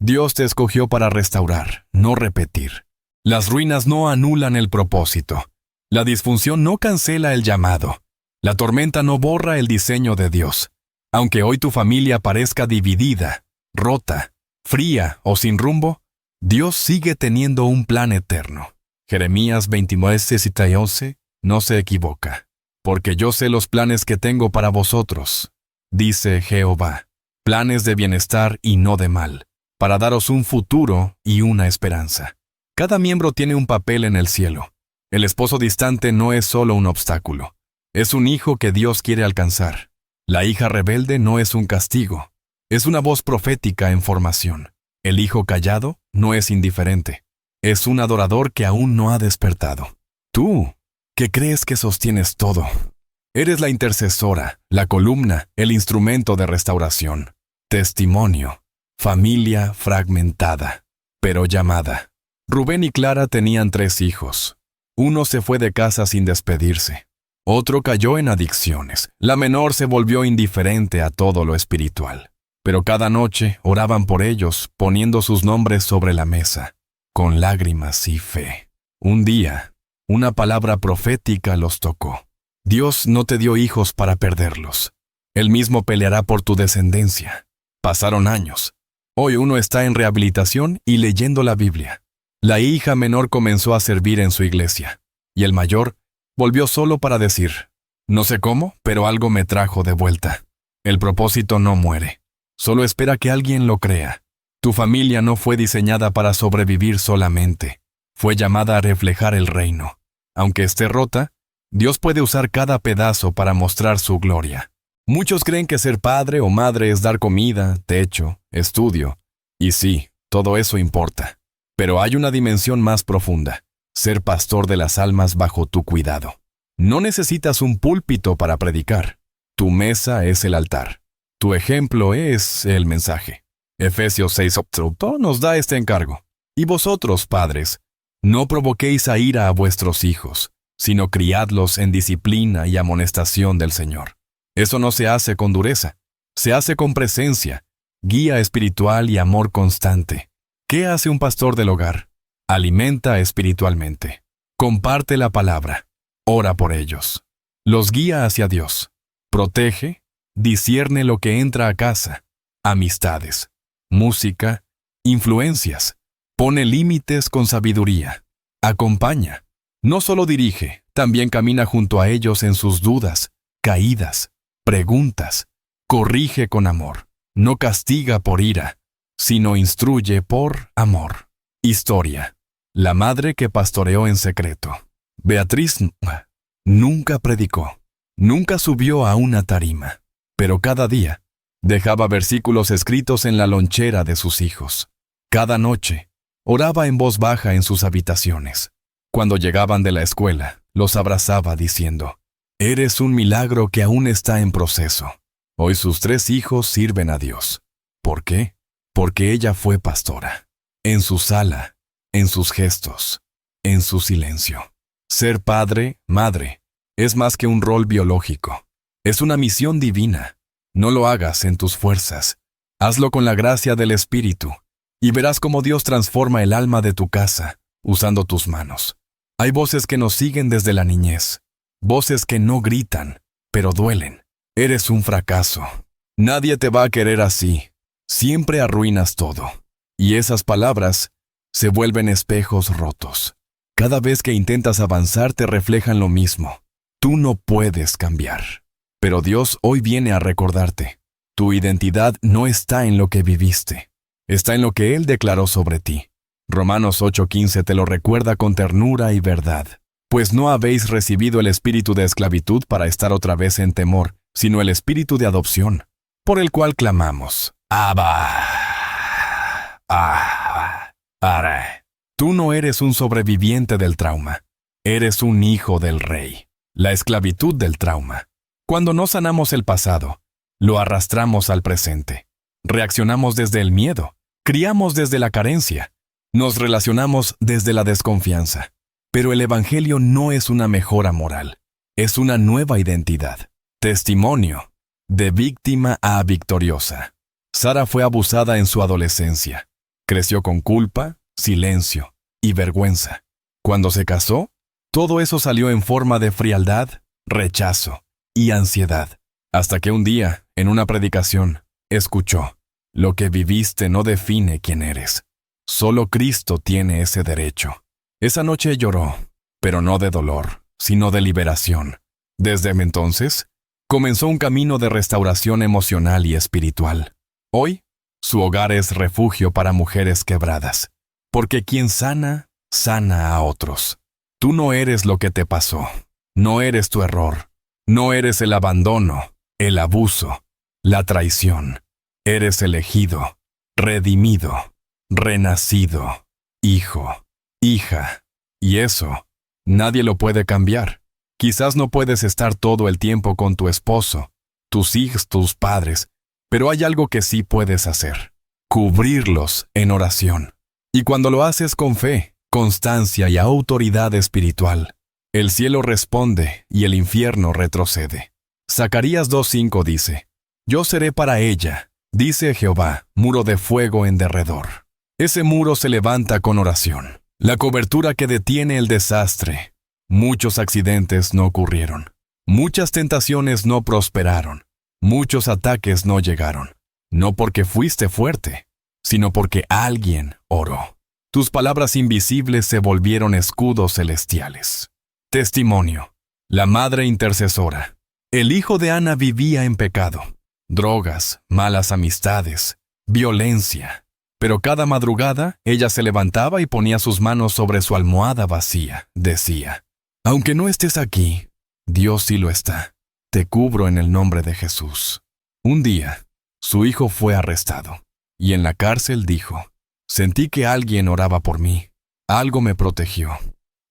Dios te escogió para restaurar, no repetir. Las ruinas no anulan el propósito. La disfunción no cancela el llamado. La tormenta no borra el diseño de Dios. Aunque hoy tu familia parezca dividida, rota, fría o sin rumbo, Dios sigue teniendo un plan eterno. Jeremías 29:11 no se equivoca. Porque yo sé los planes que tengo para vosotros, dice Jehová, planes de bienestar y no de mal, para daros un futuro y una esperanza. Cada miembro tiene un papel en el cielo. El esposo distante no es solo un obstáculo, es un hijo que Dios quiere alcanzar. La hija rebelde no es un castigo, es una voz profética en formación. El hijo callado no es indiferente, es un adorador que aún no ha despertado. Tú, que crees que sostienes todo, eres la intercesora, la columna, el instrumento de restauración. Testimonio, familia fragmentada, pero llamada. Rubén y Clara tenían 3 hijos. Uno se fue de casa sin despedirse. Otro cayó en adicciones. La menor se volvió indiferente a todo lo espiritual. Pero cada noche oraban por ellos, poniendo sus nombres sobre la mesa, con lágrimas y fe. Un día, una palabra profética los tocó. Dios no te dio hijos para perderlos. Él mismo peleará por tu descendencia. Pasaron años. Hoy uno está en rehabilitación y leyendo la Biblia. La hija menor comenzó a servir en su iglesia, y el mayor volvió solo para decir, no sé cómo, pero algo me trajo de vuelta. El propósito no muere, solo espera que alguien lo crea. Tu familia no fue diseñada para sobrevivir solamente, fue llamada a reflejar el reino. Aunque esté rota, Dios puede usar cada pedazo para mostrar su gloria. Muchos creen que ser padre o madre es dar comida, techo, estudio, y sí, todo eso importa. Pero hay una dimensión más profunda, ser pastor de las almas bajo tu cuidado. No necesitas un púlpito para predicar. Tu mesa es el altar. Tu ejemplo es el mensaje. Efesios 6:8 nos da este encargo. Y vosotros, padres, no provoquéis a ira a vuestros hijos, sino criadlos en disciplina y amonestación del Señor. Eso no se hace con dureza, se hace con presencia, guía espiritual y amor constante. ¿Qué hace un pastor del hogar? Alimenta espiritualmente, comparte la palabra, ora por ellos, los guía hacia Dios, protege, discierne lo que entra a casa, amistades, música, influencias, pone límites con sabiduría, acompaña, no solo dirige, también camina junto a ellos en sus dudas, caídas, preguntas, corrige con amor, no castiga por ira, sino instruye por amor. Historia. La madre que pastoreó en secreto. Beatriz nunca predicó, nunca subió a una tarima, pero cada día dejaba versículos escritos en la lonchera de sus hijos. Cada noche oraba en voz baja en sus habitaciones. Cuando llegaban de la escuela, los abrazaba diciendo, «Eres un milagro que aún está en proceso». Hoy sus 3 hijos sirven a Dios. ¿Por qué? Porque ella fue pastora. En su sala, en sus gestos, en su silencio. Ser padre, madre, es más que un rol biológico. Es una misión divina. No lo hagas en tus fuerzas. Hazlo con la gracia del Espíritu, y verás cómo Dios transforma el alma de tu casa, usando tus manos. Hay voces que nos siguen desde la niñez, voces que no gritan, pero duelen. Eres un fracaso. Nadie te va a querer así. Siempre arruinas todo. Y esas palabras se vuelven espejos rotos. Cada vez que intentas avanzar te reflejan lo mismo. Tú no puedes cambiar. Pero Dios hoy viene a recordarte. Tu identidad no está en lo que viviste. Está en lo que Él declaró sobre ti. Romanos 8:15 te lo recuerda con ternura y verdad. Pues no habéis recibido el espíritu de esclavitud para estar otra vez en temor, sino el espíritu de adopción, por el cual clamamos, Abba, Padre. Tú no eres un sobreviviente del trauma, eres un hijo del Rey. La esclavitud del trauma. Cuando no sanamos el pasado, lo arrastramos al presente. Reaccionamos desde el miedo, criamos desde la carencia, nos relacionamos desde la desconfianza. Pero el Evangelio no es una mejora moral, es una nueva identidad. Testimonio, de víctima a victoriosa. Sara fue abusada en su adolescencia. Creció con culpa, silencio y vergüenza. Cuando se casó, todo eso salió en forma de frialdad, rechazo y ansiedad. Hasta que un día, en una predicación, escuchó: lo que viviste no define quién eres. Solo Cristo tiene ese derecho. Esa noche lloró, pero no de dolor, sino de liberación. Desde entonces, comenzó un camino de restauración emocional y espiritual. Hoy, su hogar es refugio para mujeres quebradas, porque quien sana, sana a otros. Tú no eres lo que te pasó, no eres tu error, no eres el abandono, el abuso, la traición. Eres elegido, redimido, renacido, hijo, hija. Y eso, nadie lo puede cambiar. Quizás no puedes estar todo el tiempo con tu esposo, tus hijos, tus padres, pero hay algo que sí puedes hacer: cubrirlos en oración. Y cuando lo haces con fe, constancia y autoridad espiritual, el cielo responde y el infierno retrocede. Zacarías 2:5 dice: yo seré para ella, dice Jehová, muro de fuego en derredor. Ese muro se levanta con oración, la cobertura que detiene el desastre. Muchos accidentes no ocurrieron, muchas tentaciones no prosperaron, muchos ataques no llegaron. No porque fuiste fuerte, sino porque alguien oró. Tus palabras invisibles se volvieron escudos celestiales. Testimonio: la madre intercesora. El hijo de Ana vivía en pecado, drogas, malas amistades, violencia. Pero cada madrugada ella se levantaba y ponía sus manos sobre su almohada vacía. Decía: aunque no estés aquí, Dios sí lo está. Te cubro en el nombre de Jesús. Un día, su hijo fue arrestado, y en la cárcel dijo: sentí que alguien oraba por mí. Algo me protegió.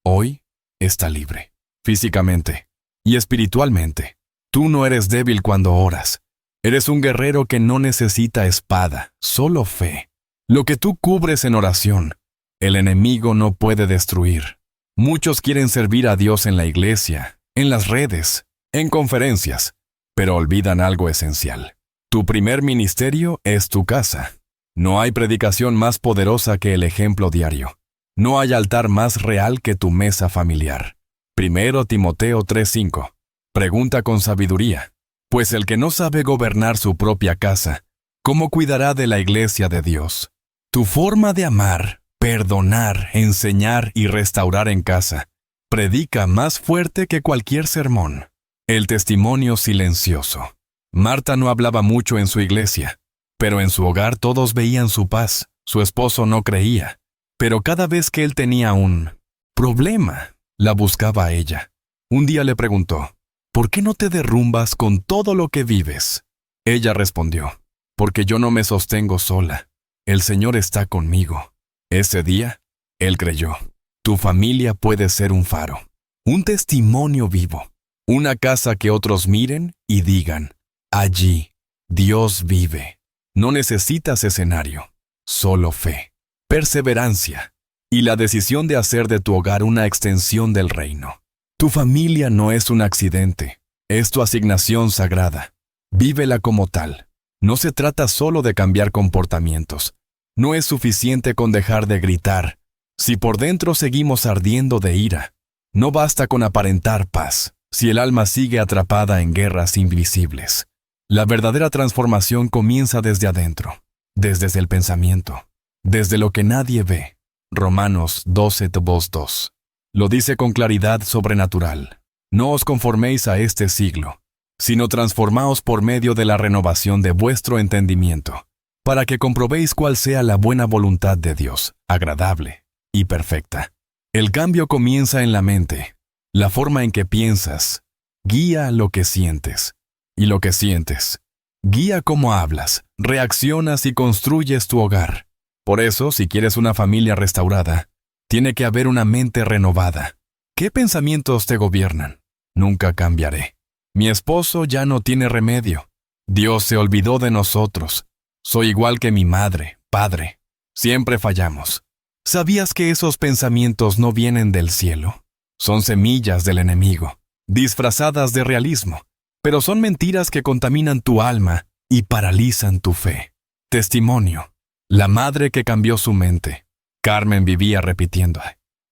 Hoy está libre, físicamente y espiritualmente. Tú no eres débil cuando oras. Eres un guerrero que no necesita espada, solo fe. Lo que tú cubres en oración, el enemigo no puede destruir. Muchos quieren servir a Dios en la iglesia, en las redes, en conferencias, pero olvidan algo esencial. Tu primer ministerio es tu casa. No hay predicación más poderosa que el ejemplo diario. No hay altar más real que tu mesa familiar. 1 Timoteo 3:5. Pregunta con sabiduría, pues el que no sabe gobernar su propia casa, ¿cómo cuidará de la iglesia de Dios? Tu forma de amar, perdonar, enseñar y restaurar en casa predica más fuerte que cualquier sermón. El testimonio silencioso. Marta no hablaba mucho en su iglesia, pero en su hogar todos veían su paz. Su esposo no creía, pero cada vez que él tenía un problema, la buscaba a ella. Un día le preguntó: ¿por qué no te derrumbas con todo lo que vives? Ella respondió: porque yo no me sostengo sola. El Señor está conmigo. Ese día, él creyó. Tu familia puede ser un faro, un testimonio vivo, una casa que otros miren y digan: allí, Dios vive. No necesitas escenario, solo fe, perseverancia y la decisión de hacer de tu hogar una extensión del reino. Tu familia no es un accidente, es tu asignación sagrada. Vívela como tal. No se trata solo de cambiar comportamientos. No es suficiente con dejar de gritar. Si por dentro seguimos ardiendo de ira, no basta con aparentar paz, si el alma sigue atrapada en guerras invisibles. La verdadera transformación comienza desde adentro, desde el pensamiento, desde lo que nadie ve. Romanos 12:2. Lo dice con claridad sobrenatural. No os conforméis a este siglo, sino transformaos por medio de la renovación de vuestro entendimiento, para que comprobéis cuál sea la buena voluntad de Dios, agradable y perfecta. El cambio comienza en la mente. La forma en que piensas guía lo que sientes, y lo que sientes guía cómo hablas, reaccionas y construyes tu hogar. Por eso, si quieres una familia restaurada, tiene que haber una mente renovada. ¿Qué pensamientos te gobiernan? Nunca cambiaré. Mi esposo ya no tiene remedio. Dios se olvidó de nosotros. Soy igual que mi madre, padre. Siempre fallamos. ¿Sabías que esos pensamientos no vienen del cielo? Son semillas del enemigo, disfrazadas de realismo, pero son mentiras que contaminan tu alma y paralizan tu fe. Testimonio. La madre que cambió su mente. Carmen vivía repitiendo: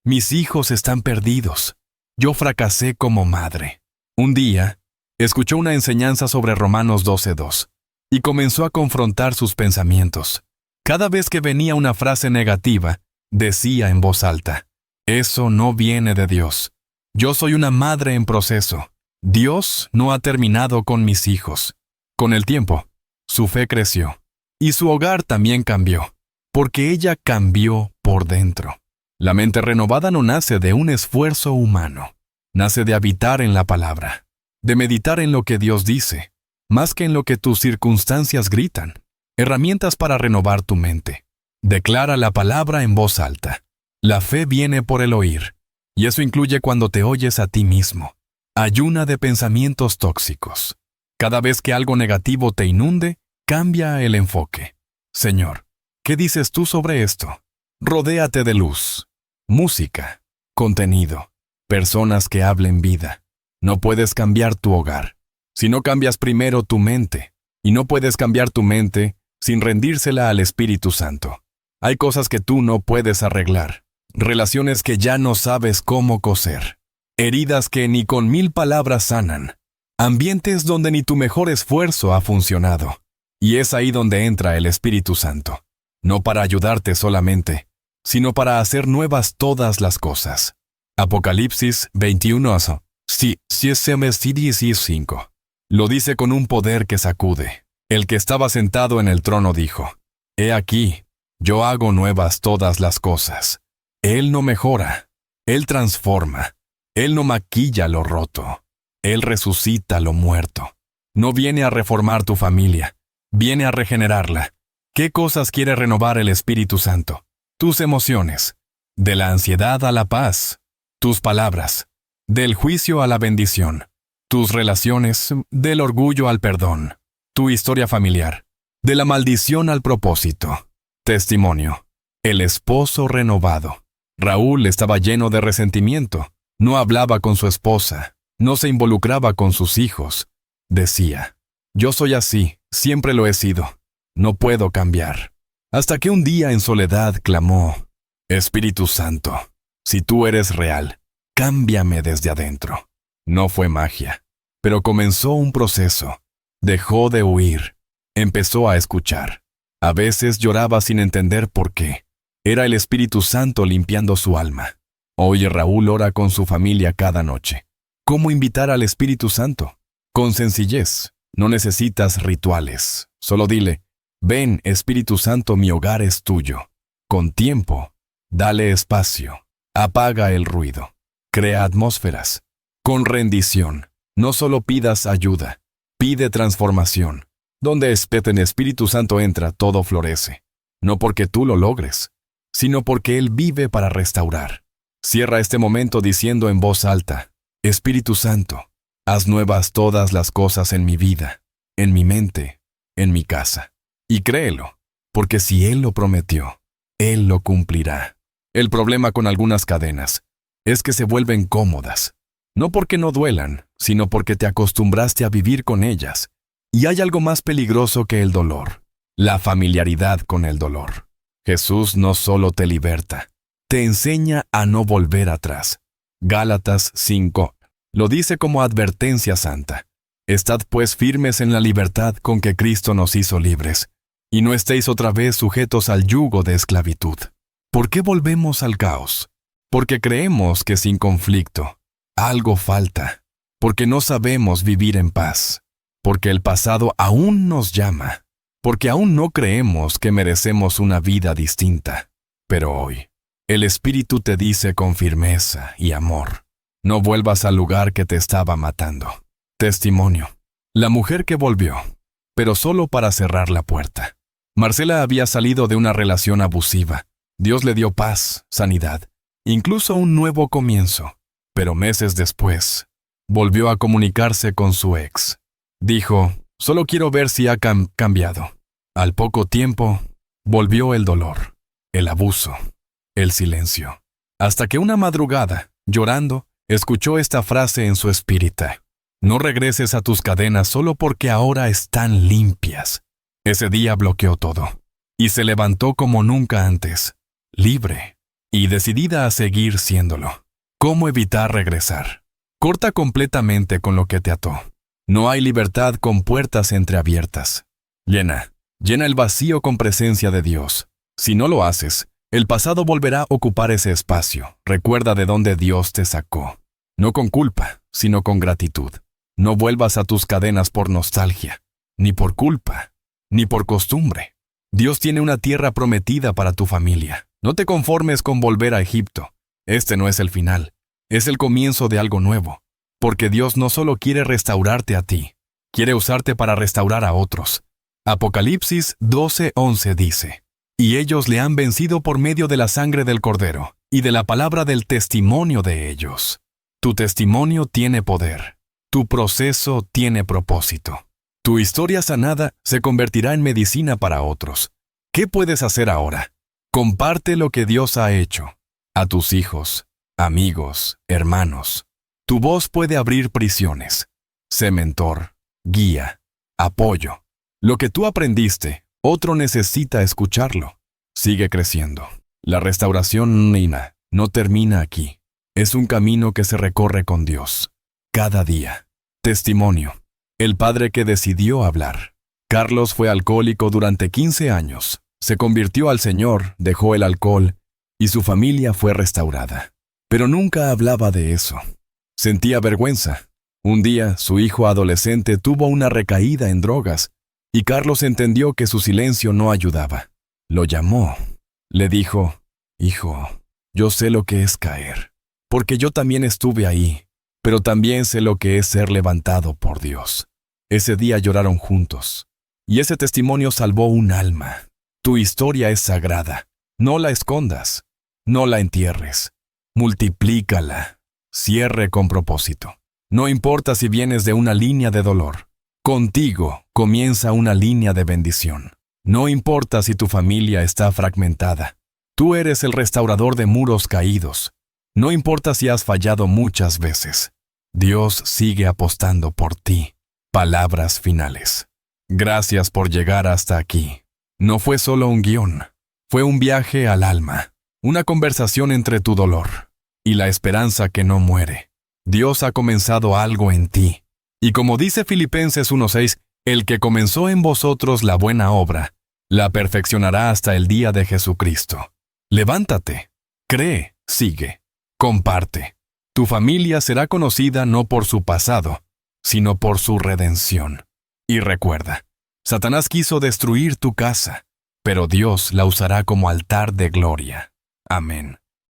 mis hijos están perdidos. Yo fracasé como madre. Un día, escuchó una enseñanza sobre Romanos 12:2 y comenzó a confrontar sus pensamientos. Cada vez que venía una frase negativa, decía en voz alta: eso no viene de Dios. Yo soy una madre en proceso. Dios no ha terminado con mis hijos. Con el tiempo, su fe creció y su hogar también cambió, porque ella cambió por dentro. La mente renovada no nace de un esfuerzo humano, nace de habitar en la palabra, de meditar en lo que Dios dice, más que en lo que tus circunstancias gritan. Herramientas para renovar tu mente. Declara la palabra en voz alta. La fe viene por el oír, y eso incluye cuando te oyes a ti mismo. Ayuna de pensamientos tóxicos. Cada vez que algo negativo te inunde, cambia el enfoque. Señor, ¿qué dices tú sobre esto? Rodéate de luz, música, contenido, personas que hablen vida. No puedes cambiar tu hogar si no cambias primero tu mente, y no puedes cambiar tu mente sin rendírsela al Espíritu Santo. Hay cosas que tú no puedes arreglar, relaciones que ya no sabes cómo coser, heridas que ni con 1000 palabras sanan, ambientes donde ni tu mejor esfuerzo ha funcionado. Y es ahí donde entra el Espíritu Santo, no para ayudarte solamente, sino para hacer nuevas todas las cosas. Apocalipsis 21:5. Lo dice con un poder que sacude. El que estaba sentado en el trono dijo: He aquí, yo hago nuevas todas las cosas. Él no mejora, Él transforma, Él no maquilla lo roto, Él resucita lo muerto. No viene a reformar tu familia, viene a regenerarla. ¿Qué cosas quiere renovar el Espíritu Santo? Tus emociones, de la ansiedad a la paz, tus palabras, del juicio a la bendición, tus relaciones, del orgullo al perdón, tu historia familiar, de la maldición al propósito. Testimonio. El esposo renovado. Raúl estaba lleno de resentimiento, no hablaba con su esposa, no se involucraba con sus hijos. Decía: yo soy así, siempre lo he sido, no puedo cambiar. Hasta que un día en soledad clamó: Espíritu Santo, si tú eres real, cámbiame desde adentro. No fue magia, pero comenzó un proceso. Dejó de huir, empezó a escuchar. A veces lloraba sin entender por qué. Era el Espíritu Santo limpiando su alma. Hoy Raúl ora con su familia cada noche. ¿Cómo invitar al Espíritu Santo? Con sencillez. No necesitas rituales. Solo dile: ven, Espíritu Santo, mi hogar es tuyo. Con tiempo, dale espacio. Apaga el ruido. Crea atmósferas. Con rendición. No solo pidas ayuda, pide transformación. Donde el Espíritu Santo entra, todo florece. No porque tú lo logres, sino porque Él vive para restaurar. Cierra este momento diciendo en voz alta: Espíritu Santo, haz nuevas todas las cosas en mi vida, en mi mente, en mi casa. Y créelo, porque si Él lo prometió, Él lo cumplirá. El problema con algunas cadenas es que se vuelven cómodas, no porque no duelan, sino porque te acostumbraste a vivir con ellas. Y hay algo más peligroso que el dolor: la familiaridad con el dolor. Jesús no solo te liberta, te enseña a no volver atrás. Gálatas 5 lo dice como advertencia santa. Estad pues firmes en la libertad con que Cristo nos hizo libres, y no estéis otra vez sujetos al yugo de esclavitud. ¿Por qué volvemos al caos? Porque creemos que sin conflicto algo falta, porque no sabemos vivir en paz, porque el pasado aún nos llama, porque aún no creemos que merecemos una vida distinta. Pero hoy, el Espíritu te dice con firmeza y amor: no vuelvas al lugar que te estaba matando. Testimonio. La mujer que volvió, pero solo para cerrar la puerta. Marcela había salido de una relación abusiva. Dios le dio paz, sanidad, incluso un nuevo comienzo. Pero meses después, volvió a comunicarse con su ex. Dijo: solo quiero ver si ha cambiado. Al poco tiempo, volvió el dolor, el abuso, el silencio. Hasta que una madrugada, llorando, escuchó esta frase en su espíritu: no regreses a tus cadenas solo porque ahora están limpias. Ese día bloqueó todo. y se levantó como nunca antes, libre y decidida a seguir siéndolo. ¿Cómo evitar regresar? Corta completamente con lo que te ató. No hay libertad con puertas entreabiertas. Llena el vacío con presencia de Dios. Si no lo haces, el pasado volverá a ocupar ese espacio. Recuerda de dónde Dios te sacó. No con culpa, sino con gratitud. No vuelvas a tus cadenas por nostalgia, ni por culpa, ni por costumbre. Dios tiene una tierra prometida para tu familia. No te conformes con volver a Egipto. Este no es el final, es el comienzo de algo nuevo. Porque Dios no solo quiere restaurarte a ti, quiere usarte para restaurar a otros. Apocalipsis 12:11 dice: Y ellos le han vencido por medio de la sangre del Cordero y de la palabra del testimonio de ellos. Tu testimonio tiene poder. Tu proceso tiene propósito. Tu historia sanada se convertirá en medicina para otros. ¿Qué puedes hacer ahora? Comparte lo que Dios ha hecho. A tus hijos, amigos, hermanos. Tu voz puede abrir prisiones. Sé mentor, guía, apoyo. Lo que tú aprendiste, otro necesita escucharlo. Sigue creciendo. La restauración, Nina, no termina aquí. Es un camino que se recorre con Dios. Cada día. Testimonio. El padre que decidió hablar. Carlos fue alcohólico durante 15 años. Se convirtió al Señor, dejó el alcohol y su familia fue restaurada. Pero nunca hablaba de eso. Sentía vergüenza. Un día, su hijo adolescente tuvo una recaída en drogas y Carlos entendió que su silencio no ayudaba. Lo llamó. Le dijo: Hijo, yo sé lo que es caer, porque yo también estuve ahí, pero también sé lo que es ser levantado por Dios. Ese día lloraron juntos, y ese testimonio salvó un alma. Tu historia es sagrada. No la escondas, no la entierres. Multiplícala. Cierre con propósito. No importa si vienes de una línea de dolor. Contigo comienza una línea de bendición. No importa si tu familia está fragmentada. Tú eres el restaurador de muros caídos. No importa si has fallado muchas veces. Dios sigue apostando por ti. Palabras finales. Gracias por llegar hasta aquí. No fue solo un guión. Fue un viaje al alma. Una conversación entre tu dolor y la esperanza que no muere. Dios ha comenzado algo en ti. Y como dice Filipenses 1:6, el que comenzó en vosotros la buena obra, la perfeccionará hasta el día de Jesucristo. Levántate, cree, sigue, comparte. Tu familia será conocida no por su pasado, sino por su redención. Y recuerda, Satanás quiso destruir tu casa, pero Dios la usará como altar de gloria. Amén.